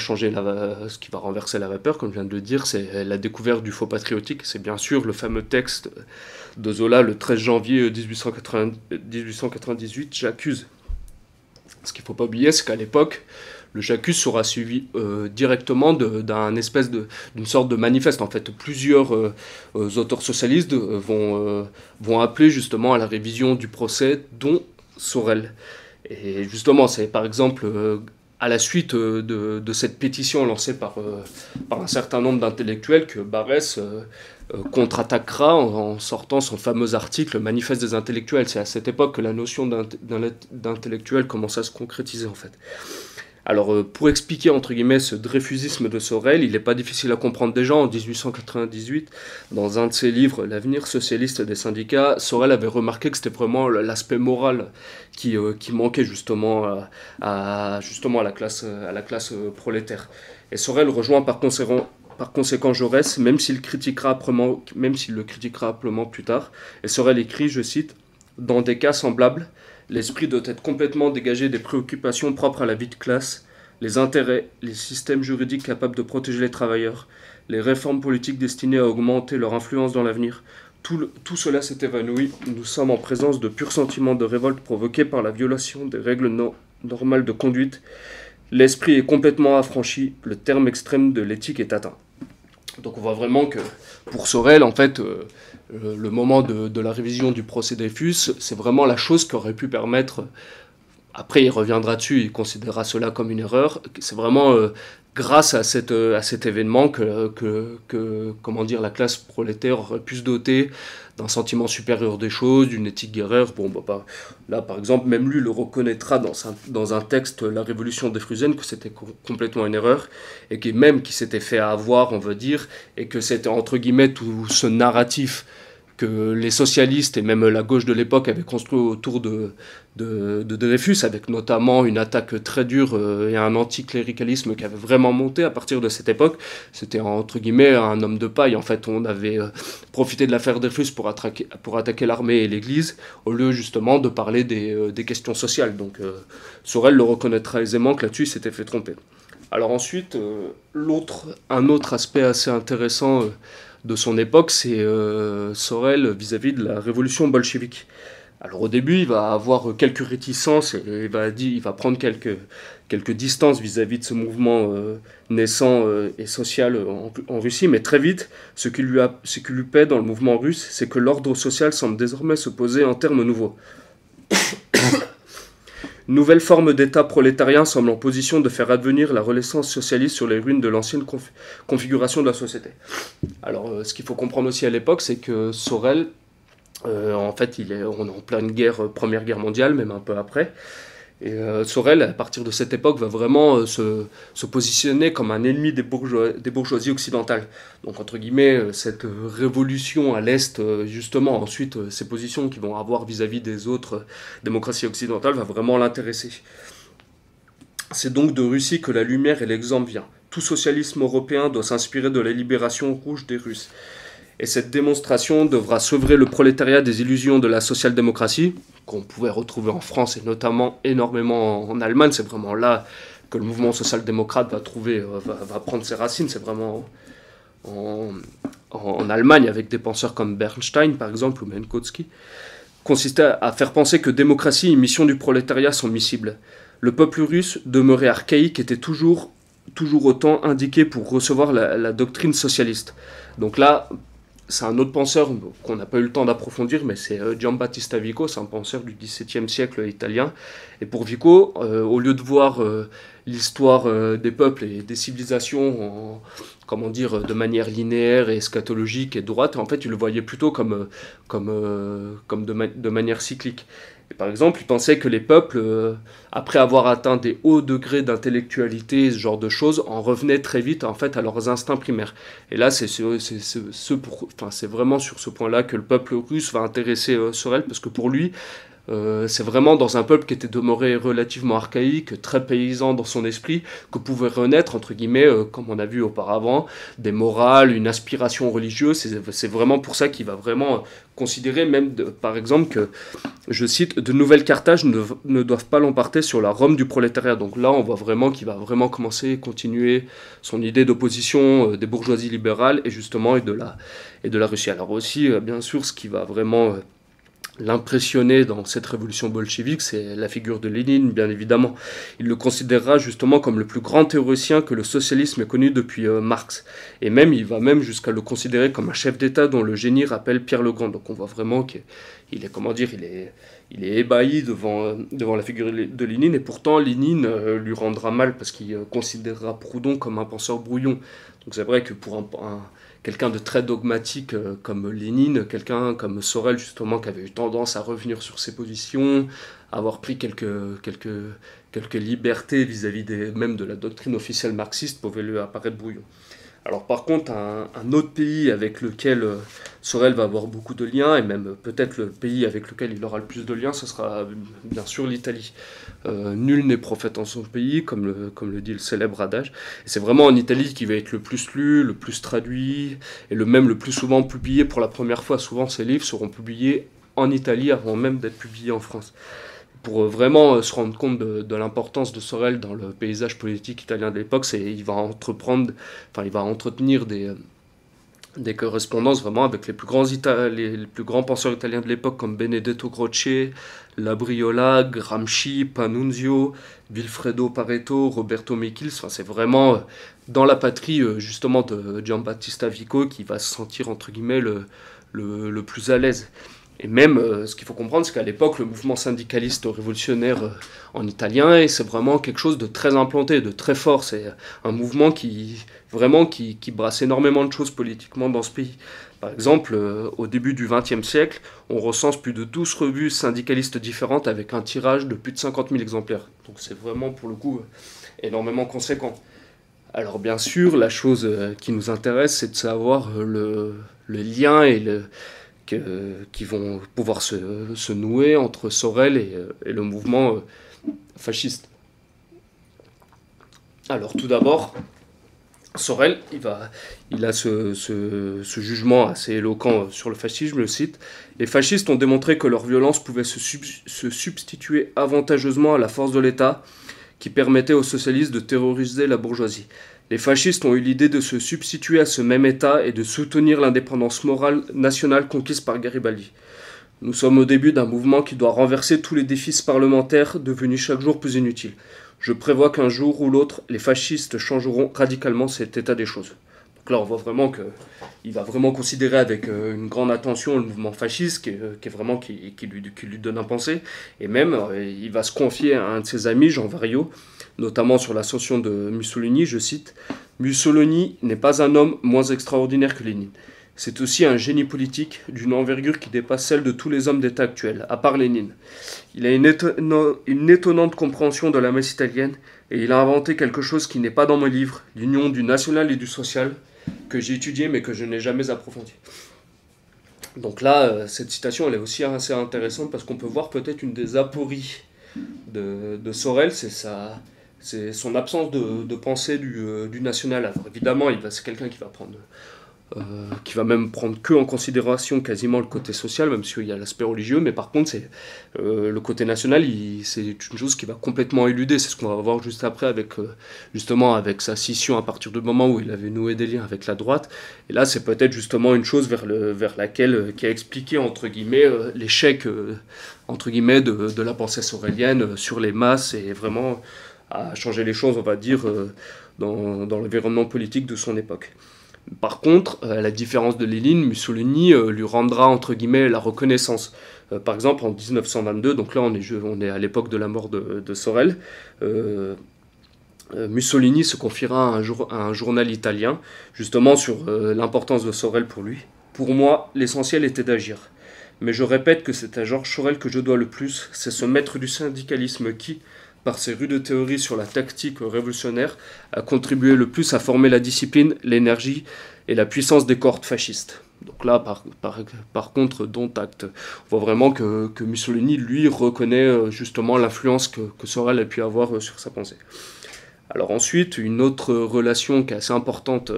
renverser la vapeur, comme je viens de le dire, c'est la découverte du faux patriotique. C'est bien sûr le fameux texte de Zola, le 13 janvier 1898, J'accuse. Ce qu'il ne faut pas oublier, c'est qu'à l'époque, le J'accuse sera suivi directement d'une sorte de manifeste. En fait, plusieurs auteurs socialistes vont appeler justement à la révision du procès, dont Sorel. Et justement, c'est par exemple à la suite de cette pétition lancée par un certain nombre d'intellectuels que Barès contre-attaquera en sortant son fameux article Manifeste des intellectuels. C'est à cette époque que la notion d'intellectuel commence à se concrétiser en fait. Alors, pour expliquer, entre guillemets, ce dreyfusisme de Sorel, il n'est pas difficile à comprendre déjà. En 1898, dans un de ses livres, L'avenir socialiste des syndicats, Sorel avait remarqué que c'était vraiment l'aspect moral qui manquait justement à la classe prolétaire. Et Sorel rejoint par conséquent Jaurès, même s'il le critiquera âprement plus tard. Et Sorel écrit, je cite, « Dans des cas semblables, l'esprit doit être complètement dégagé des préoccupations propres à la vie de classe, les intérêts, les systèmes juridiques capables de protéger les travailleurs, les réformes politiques destinées à augmenter leur influence dans l'avenir. Tout cela s'est évanoui. Nous sommes en présence de purs sentiments de révolte provoqués par la violation des règles normales de conduite. L'esprit est complètement affranchi, le terme extrême de l'éthique est atteint. » Donc on voit vraiment que pour Sorel, en fait, le moment de la révision du procès Dreyfus, c'est vraiment la chose qui aurait pu permettre, après il reviendra dessus, il considérera cela comme une erreur, c'est vraiment grâce à cet événement que comment dire, la classe prolétaire aurait pu se doter d'un sentiment supérieur des choses, d'une éthique guerrière. Bon, là, par exemple, même lui le reconnaîtra dans un texte, La Révolution des Prussiennes, que c'était complètement une erreur, et qui s'était fait avoir, on veut dire, et que c'était, entre guillemets, tout ce narratif que les socialistes et même la gauche de l'époque avaient construit autour de Dreyfus, avec notamment une attaque très dure et un anticléricalisme qui avait vraiment monté à partir de cette époque. C'était entre guillemets un homme de paille. En fait, on avait profité de l'affaire Dreyfus pour attaquer l'armée et l'Église, au lieu justement de parler des questions sociales. Donc Sorel le reconnaîtra aisément que là-dessus il s'était fait tromper. Alors ensuite, un autre aspect assez intéressant de son époque, c'est Sorel vis-à-vis de la révolution bolchevique. Alors au début, il va avoir quelques réticences et il va prendre quelques distances vis-à-vis de ce mouvement naissant et social en Russie, mais très vite, ce qui lui plaît dans le mouvement russe, c'est que l'ordre social semble désormais se poser en termes nouveaux. Une nouvelle forme d'État prolétarien semble en position de faire advenir la renaissance socialiste sur les ruines de l'ancienne configuration de la société. Alors, ce qu'il faut comprendre aussi à l'époque, c'est que Sorel, en fait, on est en pleine première guerre mondiale, même un peu après, Et Sorel, à partir de cette époque, va vraiment se positionner comme un ennemi des bourgeoisies occidentales. Donc, entre guillemets, cette révolution à l'Est, justement, ensuite, ces positions qu'ils vont avoir vis-à-vis des autres démocraties occidentales va vraiment l'intéresser. C'est donc de Russie que la lumière et l'exemple viennent. Tout socialisme européen doit s'inspirer de la libération rouge des Russes. Et cette démonstration devra sevrer le prolétariat des illusions de la social-démocratie, qu'on pouvait retrouver en France et notamment énormément en Allemagne. C'est vraiment là que le mouvement social-démocrate va prendre ses racines. C'est vraiment en Allemagne, avec des penseurs comme Bernstein, par exemple, ou Minkowski, consistait à faire penser que démocratie et mission du prolétariat sont miscibles. Le peuple russe, demeuré archaïque, était toujours autant indiqué pour recevoir la doctrine socialiste. Donc là, c'est un autre penseur qu'on n'a pas eu le temps d'approfondir, mais c'est Giambattista Vico, c'est un penseur du XVIIe siècle italien. Et pour Vico, au lieu de voir l'histoire des peuples et des civilisations de manière linéaire et eschatologique et droite, en fait, il le voyait plutôt comme de manière cyclique. Et par exemple, il pensait que les peuples, après avoir atteint des hauts degrés d'intellectualité, ce genre de choses, en revenaient très vite en fait à leurs instincts primaires. Et là, c'est vraiment sur ce point-là que le peuple russe va intéresser Sorel, parce que pour lui, c'est vraiment dans un peuple qui était demeuré relativement archaïque, très paysan dans son esprit, que pouvait renaître, entre guillemets, comme on a vu auparavant, des morales, une aspiration religieuse. C'est vraiment pour ça qu'il va vraiment considérer même, par exemple, que, je cite, « de nouvelles Carthage ne doivent pas l'emporter sur la Rome du prolétariat ». Donc là, on voit vraiment qu'il va vraiment continuer son idée d'opposition des bourgeoisies libérales et justement et de la Russie. Alors aussi, bien sûr, ce qui va vraiment l'impressionner dans cette révolution bolchevique, c'est la figure de Lénine, bien évidemment. Il le considérera justement comme le plus grand théoricien que le socialisme ait connu depuis Marx. Et même, il va même jusqu'à le considérer comme un chef d'État dont le génie rappelle Pierre le Grand. Donc on voit vraiment qu'il est, il est ébahi devant la figure de Lénine, et pourtant Lénine lui rendra mal parce qu'il considérera Proudhon comme un penseur brouillon. Donc c'est vrai que pour quelqu'un de très dogmatique comme Lénine, quelqu'un comme Sorel justement qui avait eu tendance à revenir sur ses positions, à avoir pris quelques libertés vis-à-vis même de la doctrine officielle marxiste, pouvait lui apparaître brouillon. Alors par contre, un autre pays avec lequel Sorel va avoir beaucoup de liens, et même peut-être le pays avec lequel il aura le plus de liens, ce sera bien sûr l'Italie. Nul n'est prophète en son pays, comme le dit le célèbre adage. Et c'est vraiment en Italie qu'il va être le plus lu, le plus traduit, et le plus souvent publié pour la première fois. Souvent, ces livres seront publiés en Italie avant même d'être publiés en France. Pour vraiment se rendre compte de l'importance de Sorel dans le paysage politique italien de l'époque, il va entretenir des correspondances vraiment avec les plus grands penseurs italiens de l'époque, comme Benedetto Croce, Labriola, Gramsci, Panunzio, Vilfredo Pareto, Roberto Mechils. Enfin, c'est vraiment dans la patrie justement de Giambattista Vico qui va se sentir entre guillemets le plus à l'aise. Et même, ce qu'il faut comprendre, c'est qu'à l'époque, le mouvement syndicaliste révolutionnaire en italien, et c'est vraiment quelque chose de très implanté, de très fort. C'est un mouvement qui brasse énormément de choses politiquement dans ce pays. Par exemple, au début du XXe siècle, on recense plus de 12 revues syndicalistes différentes avec un tirage de plus de 50 000 exemplaires. Donc c'est vraiment, pour le coup, énormément conséquent. Alors bien sûr, la chose qui nous intéresse, c'est de savoir le lien qui vont pouvoir se nouer entre Sorel et le mouvement fasciste. Alors tout d'abord, Sorel, il a ce jugement assez éloquent sur le fascisme, je le cite. « Les fascistes ont démontré que leur violence pouvait se substituer avantageusement à la force de l'État qui permettait aux socialistes de terroriser la bourgeoisie. Les fascistes ont eu l'idée de se substituer à ce même État et de soutenir l'indépendance morale nationale conquise par Garibaldi. Nous sommes au début d'un mouvement qui doit renverser tous les défis parlementaires devenus chaque jour plus inutiles. Je prévois qu'un jour ou l'autre, les fascistes changeront radicalement cet état des choses. » Donc là, on voit vraiment qu'il va vraiment considérer avec une grande attention le mouvement fasciste, qui lui donne un pensée. Et même, il va se confier à un de ses amis, Jean Vario, notamment sur l'ascension de Mussolini, je cite « Mussolini n'est pas un homme moins extraordinaire que Lénine. C'est aussi un génie politique d'une envergure qui dépasse celle de tous les hommes d'État actuels, à part Lénine. Il a une étonnante compréhension de la messe italienne et il a inventé quelque chose qui n'est pas dans mes livres, l'union du national et du social, que j'ai étudié mais que je n'ai jamais approfondi. Donc là, cette citation, elle est aussi assez intéressante parce qu'on peut voir peut-être une des apories de Sorel, c'est son absence de pensée du national. Alors évidemment, c'est quelqu'un qui va même prendre que en considération quasiment le côté social, même s'il y a l'aspect religieux, mais par contre, le côté national, c'est une chose qui va complètement éluder. C'est ce qu'on va voir juste après, justement avec sa scission à partir du moment où il avait noué des liens avec la droite. Et là, c'est peut-être justement une chose vers laquelle, qui a expliqué, entre guillemets, l'échec, entre guillemets, de la pensée sorélienne sur les masses, et vraiment à changer les choses, on va dire, dans l'environnement politique de son époque. Par contre, à la différence de Lénine, Mussolini lui rendra, entre guillemets, la reconnaissance. Par exemple, en 1922, donc là on est à l'époque de la mort de Sorel, Mussolini se confiera à un journal italien, justement sur l'importance de Sorel pour lui. Pour moi, l'essentiel était d'agir. Mais je répète que c'est à Georges Sorel que je dois le plus, c'est ce maître du syndicalisme qui, par ses rudes théories sur la tactique révolutionnaire, a contribué le plus à former la discipline, l'énergie et la puissance des cohortes fascistes. Donc là, par contre, dont acte. On voit vraiment que Mussolini, lui, reconnaît justement l'influence que Sorel a pu avoir sur sa pensée. Alors ensuite, une autre relation qui est assez importante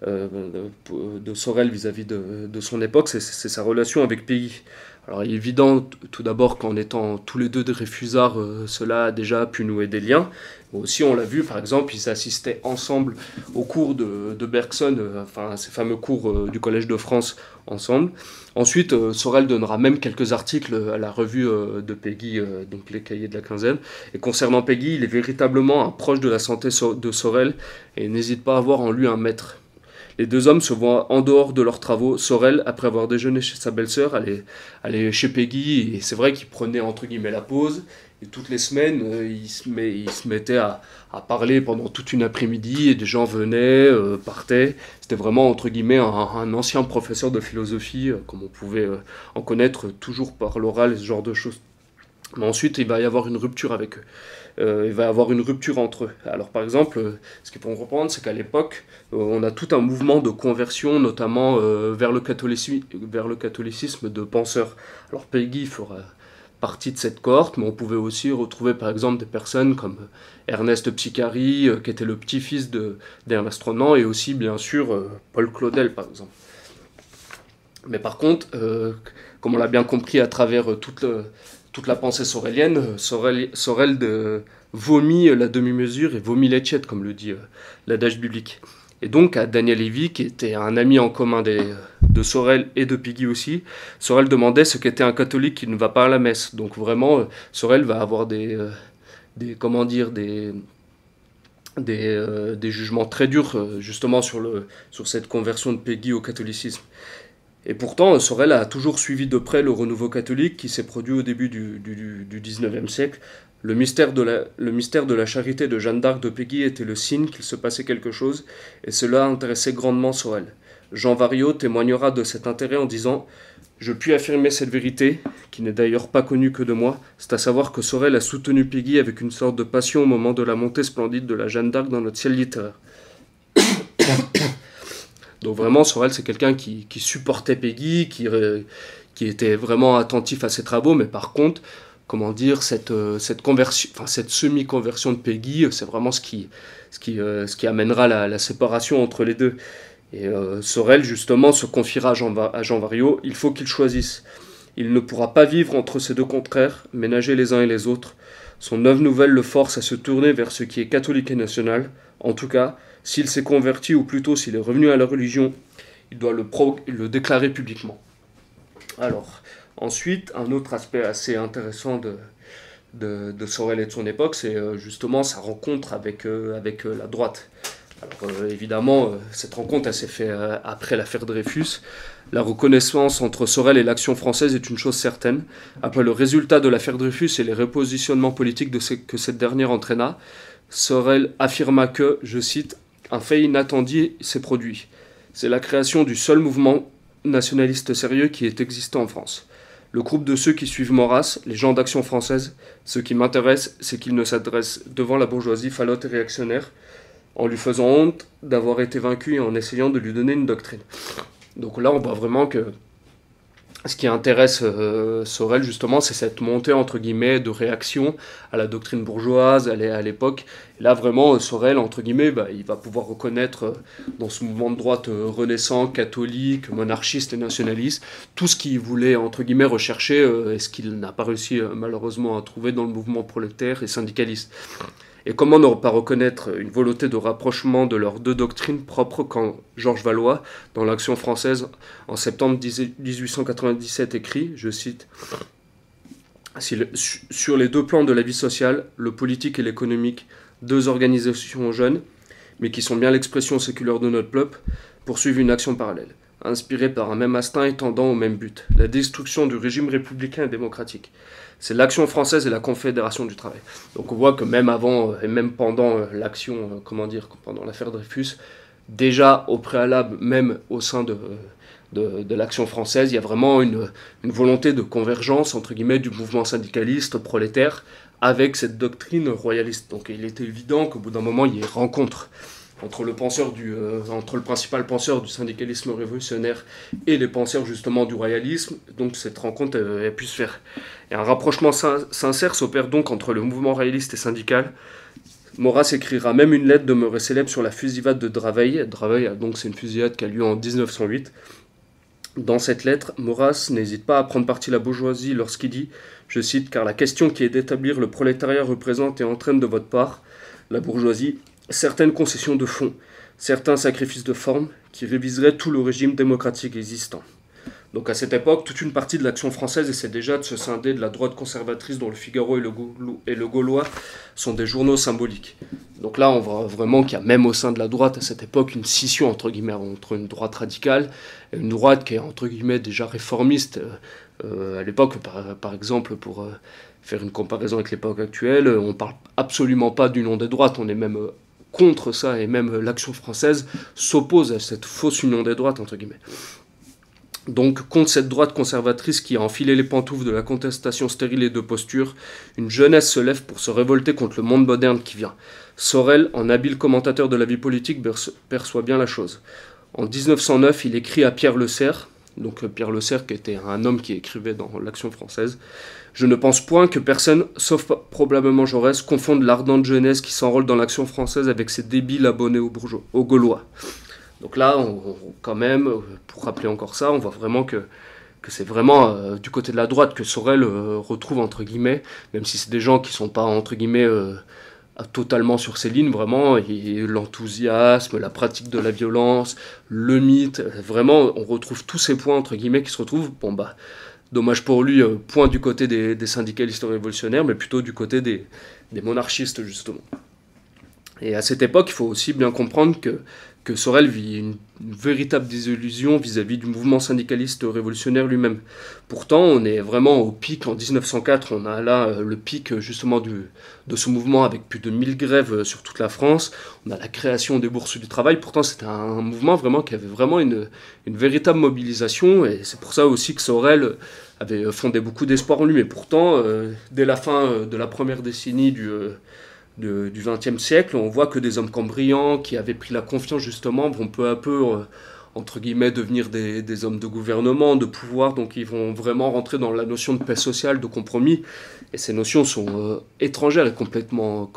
de Sorel vis-à-vis de son époque, c'est sa relation avec Péguy. Alors il est évident tout d'abord qu'en étant tous les deux des réfusards, cela a déjà pu nouer des liens. Mais aussi on l'a vu par exemple, ils assistaient ensemble aux cours de Bergson, enfin ces fameux cours du Collège de France ensemble. Ensuite Sorel donnera même quelques articles à la revue de Péguy, donc les cahiers de la quinzaine. Et concernant Péguy, il est véritablement un proche de la santé de Sorel et n'hésite pas à voir en lui un maître. Les deux hommes se voient en dehors de leurs travaux. Sorel, après avoir déjeuné chez sa belle-sœur, allait chez Péguy, et c'est vrai qu'il prenait entre guillemets la pause, et toutes les semaines, il se mettait à parler pendant toute une après-midi, et des gens venaient, partaient. C'était vraiment entre guillemets un ancien professeur de philosophie, comme on pouvait en connaître toujours par l'oral, ce genre de choses. Mais ensuite, il va y avoir une rupture avec eux. Il va y avoir une rupture entre eux. Alors par exemple, ce qu'il faut reprendre, c'est qu'à l'époque, on a tout un mouvement de conversion, notamment vers le catholicisme de penseurs. Alors Péguy fera partie de cette cohorte, mais on pouvait aussi retrouver par exemple des personnes comme Ernest Psicari, qui était le petit-fils d'Ernest Renan, et aussi bien sûr Paul Claudel par exemple. Mais par contre, comme on l'a bien compris à travers toute la pensée sorélienne, Sorel vomit la demi-mesure et vomit les tchètes, comme le dit l'adage biblique. Et donc à Daniel Lévy, qui était un ami en commun de Sorel et de Péguy aussi, Sorel demandait ce qu'était un catholique qui ne va pas à la messe. Donc vraiment, Sorel va avoir des jugements très durs justement sur cette conversion de Péguy au catholicisme. Et pourtant, Sorel a toujours suivi de près le renouveau catholique qui s'est produit au début du XIXe siècle. Le mystère de la charité de Jeanne d'Arc de Péguy était le signe qu'il se passait quelque chose, et cela intéressait grandement Sorel. Jean Variot témoignera de cet intérêt en disant « Je puis affirmer cette vérité, qui n'est d'ailleurs pas connue que de moi, c'est à savoir que Sorel a soutenu Péguy avec une sorte de passion au moment de la montée splendide de la Jeanne d'Arc dans notre ciel littéraire. » Donc vraiment, Sorel, c'est quelqu'un qui supportait Péguy, qui était vraiment attentif à ses travaux, mais par contre, comment dire, cette semi-conversion de Péguy, c'est vraiment ce qui amènera la séparation entre les deux. Et Sorel, justement, se confiera à Jean Variot, il faut qu'il choisisse. Il ne pourra pas vivre entre ces deux contraires, ménager les uns et les autres. Son œuvre nouvelle le force à se tourner vers ce qui est catholique et national. En tout cas, s'il s'est converti, ou plutôt s'il est revenu à la religion, il doit le déclarer publiquement. Alors, ensuite, un autre aspect assez intéressant de Sorel et de son époque, c'est justement sa rencontre avec la droite. Alors, évidemment, cette rencontre, elle s'est faite après l'affaire Dreyfus. La reconnaissance entre Sorel et l'action française est une chose certaine. Après le résultat de l'affaire Dreyfus et les repositionnements politiques que cette dernière entraîna, Sorel affirma que, je cite, « un fait inattendu s'est produit. C'est la création du seul mouvement nationaliste sérieux qui est existant en France. Le groupe de ceux qui suivent Maurras, les gens d'Action française, ce qui m'intéresse, c'est qu'ils ne s'adressent devant la bourgeoisie falote et réactionnaire en lui faisant honte d'avoir été vaincu et en essayant de lui donner une doctrine. Donc là, on voit vraiment que ce qui intéresse Sorel, justement, c'est cette montée, entre guillemets, de réaction à la doctrine bourgeoise à l'époque. Et là, vraiment, Sorel, entre guillemets, il va pouvoir reconnaître dans ce mouvement de droite renaissant, catholique, monarchiste et nationaliste, tout ce qu'il voulait, entre guillemets, rechercher et ce qu'il n'a pas réussi, malheureusement, à trouver dans le mouvement prolétaire et syndicaliste. Et comment ne pas reconnaître une volonté de rapprochement de leurs deux doctrines propres quand Georges Valois, dans l'Action française, en septembre 1897, écrit, je cite, « Sur les deux plans de la vie sociale, le politique et l'économique, deux organisations jeunes, mais qui sont bien l'expression séculaire de notre peuple, poursuivent une action parallèle, inspirée par un même instinct et tendant au même but, la destruction du régime républicain et démocratique. C'est l'Action française et la Confédération du travail. » Donc on voit que même avant et même pendant l'action, pendant l'affaire Dreyfus, déjà au préalable, même au sein de l'Action française, il y a vraiment une volonté de convergence, entre guillemets, du mouvement syndicaliste prolétaire avec cette doctrine royaliste. Donc il était évident qu'au bout d'un moment, il y ait rencontre entre le principal penseur du syndicalisme révolutionnaire et les penseurs justement du royalisme. Donc cette rencontre a pu se faire. Et un rapprochement sincère s'opère donc entre le mouvement royaliste et syndical. Maurras écrira même une lettre demeurée célèbre sur la fusillade de Draveil. Draveil, donc, c'est une fusillade qui a lieu en 1908. Dans cette lettre, Maurras n'hésite pas à prendre parti la bourgeoisie lorsqu'il dit, je cite, « Car la question qui est d'établir le prolétariat représente et entraîne de votre part, la bourgeoisie, certaines concessions de fond, certains sacrifices de forme qui réviseraient tout le régime démocratique existant. » Donc à cette époque, toute une partie de l'Action française essaie déjà de se scinder de la droite conservatrice dont le Figaro et le Gaulois sont des journaux symboliques. Donc là, on voit vraiment qu'il y a même au sein de la droite à cette époque une scission entre guillemets entre une droite radicale et une droite qui est entre guillemets déjà réformiste. À l'époque, par exemple, pour faire une comparaison avec l'époque actuelle, on ne parle absolument pas d'union des droites, on est même contre ça, et même l'Action française s'oppose à cette fausse union des droites, entre guillemets. Donc, contre cette droite conservatrice qui a enfilé les pantoufles de la contestation stérile et de posture, une jeunesse se lève pour se révolter contre le monde moderne qui vient. Sorel, en habile commentateur de la vie politique, perçoit bien la chose. En 1909, il écrit à Pierre Le Cerf, donc Pierre Le Cerf qui était un homme qui écrivait dans l'Action française, « Je ne pense point que personne, sauf probablement Jaurès, confonde l'ardente jeunesse qui s'enrôle dans l'Action française avec ses débiles abonnés aux Gaulois. » Donc là, quand même, pour rappeler encore ça, on voit vraiment que c'est vraiment du côté de la droite que Sorel retrouve, entre guillemets, même si c'est des gens qui ne sont pas, entre guillemets, totalement sur ces lignes, vraiment, et l'enthousiasme, la pratique de la violence, le mythe, vraiment, on retrouve tous ces points, entre guillemets, qui se retrouvent, dommage pour lui, point du côté des syndicalistes révolutionnaires, mais plutôt du côté des monarchistes, justement. Et à cette époque, il faut aussi bien comprendre que Sorel vit une véritable désillusion vis-à-vis du mouvement syndicaliste révolutionnaire lui-même. Pourtant, on est vraiment au pic, en 1904, on a là le pic justement de ce mouvement avec plus de 1000 grèves sur toute la France, on a la création des bourses du travail, pourtant c'était un mouvement vraiment qui avait vraiment une véritable mobilisation, et c'est pour ça aussi que Sorel avait fondé beaucoup d'espoir en lui, mais pourtant, dès la fin de la première décennie du XXe siècle, on voit que des hommes cambriants qui avaient pris la confiance justement vont peu à peu, entre guillemets, devenir des hommes de gouvernement, de pouvoir, donc ils vont vraiment rentrer dans la notion de paix sociale, de compromis, et ces notions sont étrangères et complètement,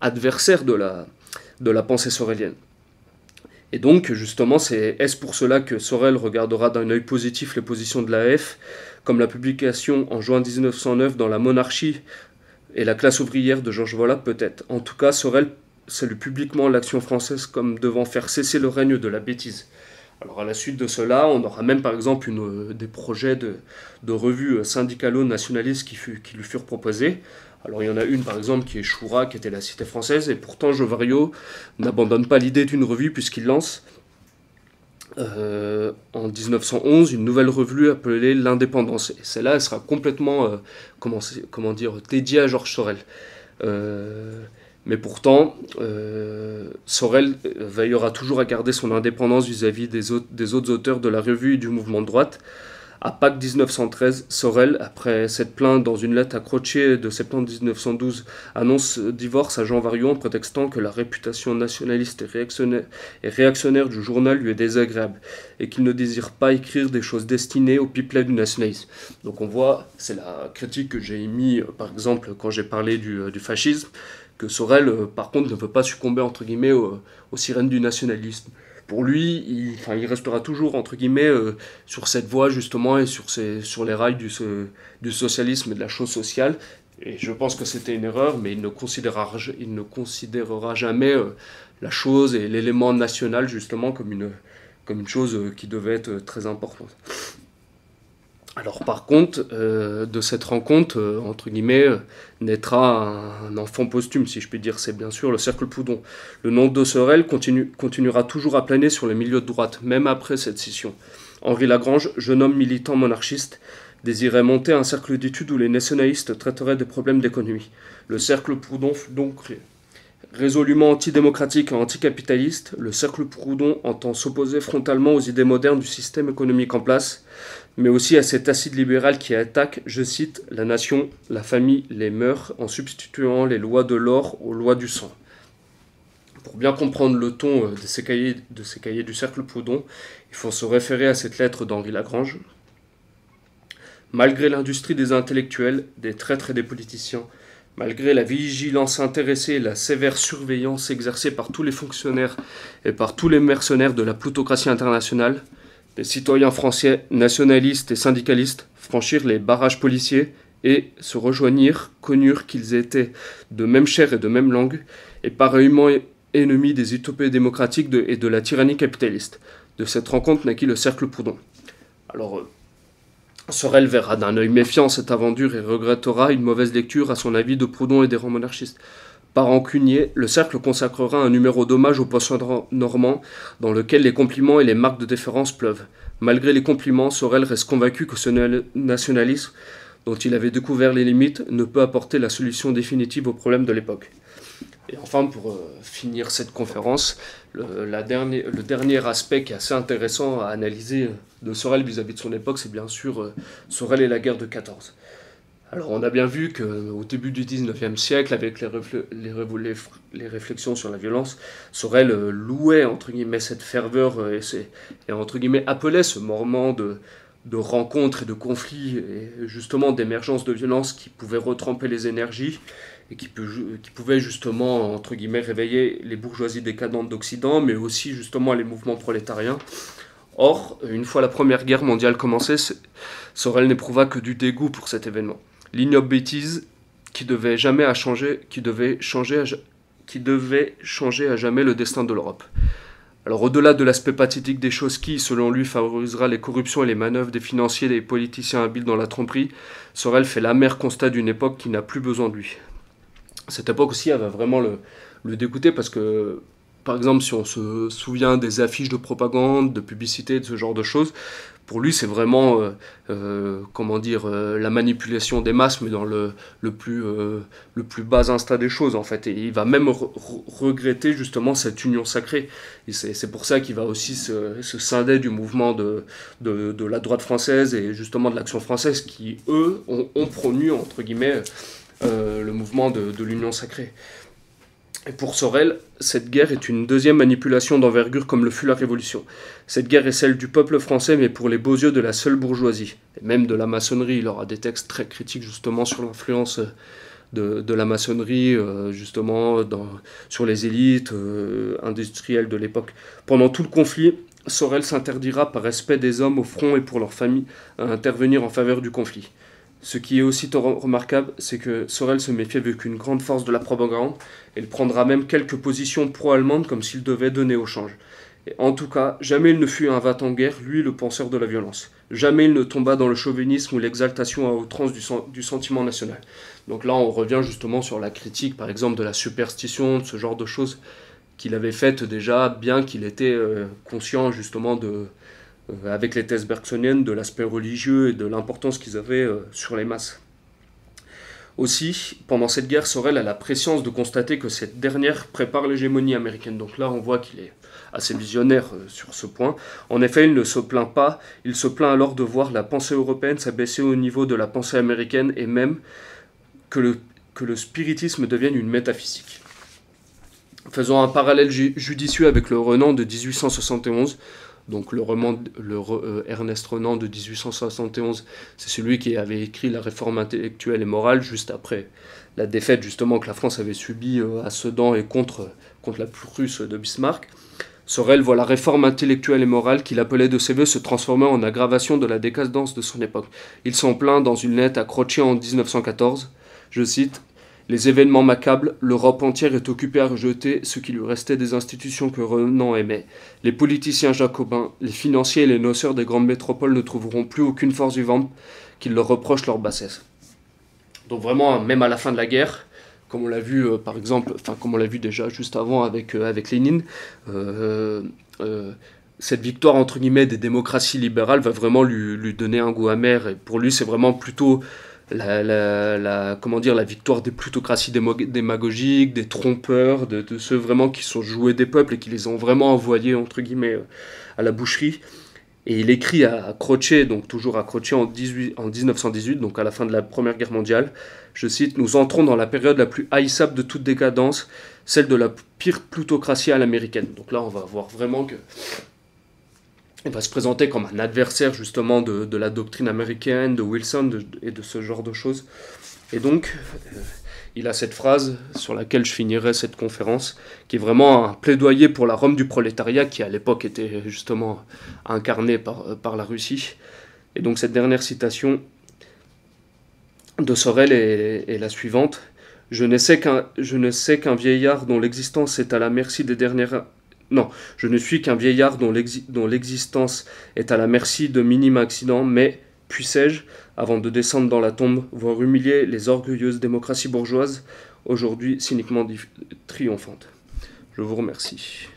adversaires de la pensée sorelienne. Et donc, justement, est-ce pour cela que Sorel regardera d'un œil positif les positions de l'AF, comme la publication en juin 1909 dans La Monarchie et la classe ouvrière de Georges Valois, peut-être. En tout cas, Sorel salue publiquement l'Action française comme devant faire cesser le règne de la bêtise. Alors à la suite de cela, on aura même par exemple des projets de revues syndicalo-nationalistes qui lui furent proposés. Alors il y en a une par exemple qui est Choura, qui était la Cité française, et pourtant Jovario n'abandonne pas l'idée d'une revue puisqu'il lance en 1911 une nouvelle revue appelée l'Indépendance. Et celle-là, elle sera complètement dédiée à Georges Sorel. Mais pourtant, Sorel veillera toujours à garder son indépendance vis-à-vis des autres auteurs de la revue et du mouvement de droite. À Pâques 1913, Sorel, après s'être plaint dans une lettre accrochée de septembre 1912, annonce divorce à Jean Variot en prétextant que la réputation nationaliste et réactionnaire du journal lui est désagréable et qu'il ne désire pas écrire des choses destinées au pipelet du nationalisme. Donc on voit, c'est la critique que j'ai émise par exemple quand j'ai parlé du fascisme, que Sorel par contre ne veut pas succomber entre guillemets aux sirènes du nationalisme. Pour lui, il restera toujours, entre guillemets, sur cette voie, justement, et sur les rails du socialisme et de la chose sociale. Et je pense que c'était une erreur, mais il ne considérera jamais la chose et l'élément national, justement, comme une chose qui devait être très importante. Alors par contre, de cette rencontre, entre guillemets, naîtra un enfant posthume, si je puis dire, c'est bien sûr le Cercle Proudhon. Le nom de Sorel continuera toujours à planer sur les milieux de droite, même après cette scission. Henri Lagrange, jeune homme militant monarchiste, désirait monter un cercle d'études où les nationalistes traiteraient des problèmes d'économie. Le Cercle Proudhon fut donc créé. Résolument antidémocratique et anticapitaliste, le Cercle Proudhon entend s'opposer frontalement aux idées modernes du système économique en place, mais aussi à cet acide libéral qui attaque, je cite, la nation, la famille, les mœurs, en substituant les lois de l'or aux lois du sang. Pour bien comprendre le ton de ces cahiers du Cercle Proudhon, il faut se référer à cette lettre d'Henri Lagrange. Malgré l'industrie des intellectuels, des traîtres et des politiciens, malgré la vigilance intéressée et la sévère surveillance exercée par tous les fonctionnaires et par tous les mercenaires de la plutocratie internationale, les citoyens français nationalistes et syndicalistes franchirent les barrages policiers et se rejoignirent, connurent qu'ils étaient de même chair et de même langue, et pareillement ennemis des utopies démocratiques et de la tyrannie capitaliste. De cette rencontre naquit le Cercle Proudhon. Alors, Sorel verra d'un œil méfiant cette aventure et regrettera une mauvaise lecture à son avis de Proudhon et des rangs monarchistes. Par rancunier, le Cercle consacrera un numéro d'hommage au poisson normand dans lequel les compliments et les marques de déférence pleuvent. Malgré les compliments, Sorel reste convaincu que ce nationalisme, dont il avait découvert les limites, ne peut apporter la solution définitive aux problèmes de l'époque. Et enfin, pour finir cette conférence, le dernier aspect qui est assez intéressant à analyser de Sorel vis-à-vis de son époque, c'est bien sûr Sorel et la guerre de 14. Alors on a bien vu qu'au début du XIXe siècle, avec les réflexions sur la violence, Sorel louait entre guillemets cette ferveur et entre guillemets appelait ce moment de rencontres et de conflits et justement d'émergence de violence qui pouvait retremper les énergies et qui pouvait justement entre guillemets réveiller les bourgeoisies décadentes d'Occident, mais aussi justement les mouvements prolétariens. Or, une fois la Première Guerre mondiale commencée, Sorel n'éprouva que du dégoût pour cet événement. L'ignoble bêtise qui devait changer à jamais le destin de l'Europe. Alors au-delà de l'aspect pathétique des choses qui, selon lui, favorisera les corruptions et les manœuvres des financiers et des politiciens habiles dans la tromperie, Sorel fait l'amer constat d'une époque qui n'a plus besoin de lui. Cette époque aussi, elle va vraiment le dégoûter parce que, par exemple, si on se souvient des affiches de propagande, de publicité, de ce genre de choses, pour lui, c'est vraiment, la manipulation des masses, mais dans le plus bas instinct des choses, en fait. Et il va même regretter, justement, cette union sacrée. Et c'est pour ça qu'il va aussi se scinder du mouvement de la droite française et, justement, de l'Action française, qui, eux, ont promu, entre guillemets, le mouvement de l'union sacrée. Et pour Sorel, cette guerre est une deuxième manipulation d'envergure comme le fut la Révolution. Cette guerre est celle du peuple français, mais pour les beaux yeux de la seule bourgeoisie. Et même de la maçonnerie, il aura des textes très critiques justement sur l'influence de la maçonnerie, justement sur les élites industrielles de l'époque. Pendant tout le conflit, Sorel s'interdira par respect des hommes au front et pour leurs familles à intervenir en faveur du conflit. Ce qui est aussi remarquable, c'est que Sorel se méfiait avec une grande force de la propagande, et il prendra même quelques positions pro-allemandes comme s'il devait donner au change. Et en tout cas, jamais il ne fut un va-t-en-guerre, lui le penseur de la violence. Jamais il ne tomba dans le chauvinisme ou l'exaltation à outrance du sentiment national. Donc là, on revient justement sur la critique, par exemple, de la superstition, de ce genre de choses qu'il avait faites déjà, bien qu'il était conscient justement avec les thèses bergsoniennes, de l'aspect religieux et de l'importance qu'ils avaient sur les masses. Aussi, pendant cette guerre, Sorel a la prescience de constater que cette dernière prépare l'hégémonie américaine. Donc là, on voit qu'il est assez visionnaire sur ce point. En effet, il ne se plaint pas, il se plaint alors de voir la pensée européenne s'abaisser au niveau de la pensée américaine et même que le spiritisme devienne une métaphysique. Faisons un parallèle judicieux avec le Renan de 1871. Donc Ernest Renan de 1871, c'est celui qui avait écrit la Réforme intellectuelle et morale, juste après la défaite justement que la France avait subie à Sedan et contre la Prusse de Bismarck. Sorel voit la réforme intellectuelle et morale qu'il appelait de ses voeux se transformer en aggravation de la décadence de son époque. Il s'en plaint dans une lettre à Croce en 1914, je cite: « Les événements m'accablent, l'Europe entière est occupée à rejeter ce qui lui restait des institutions que Renan aimait. Les politiciens jacobins, les financiers et les noceurs des grandes métropoles ne trouveront plus aucune force vivante qui leur reproche leur bassesse. » Donc vraiment, même à la fin de la guerre, comme on l'a vu par exemple, comme on l'a vu déjà juste avant avec Lénine, cette victoire entre guillemets des démocraties libérales va vraiment lui donner un goût amer. Et pour lui, c'est vraiment plutôt la victoire des plutocraties démagogiques, des trompeurs, de ceux vraiment qui sont joués des peuples et qui les ont vraiment envoyés entre guillemets à la boucherie. Et il écrit à Croce, donc toujours à Croce en 1918, donc à la fin de la Première Guerre mondiale, je cite: « Nous entrons dans la période la plus haïssable de toute décadence, celle de la pire plutocratie à l'américaine. » Donc là, on va voir vraiment que il va se présenter comme un adversaire justement de la doctrine américaine, de Wilson et de ce genre de choses. Et donc, il a cette phrase sur laquelle je finirai cette conférence, qui est vraiment un plaidoyer pour la Rome du prolétariat, qui à l'époque était justement incarnée par la Russie. Et donc cette dernière citation de Sorel est la suivante: « Je ne sais qu'un vieillard dont l'existence est à la merci des dernières... Non, je ne suis qu'un vieillard dont l'existence est à la merci de minimes accidents, mais puissais-je, avant de descendre dans la tombe, voir humilier les orgueilleuses démocraties bourgeoises, aujourd'hui cyniquement triomphantes. » Je vous remercie.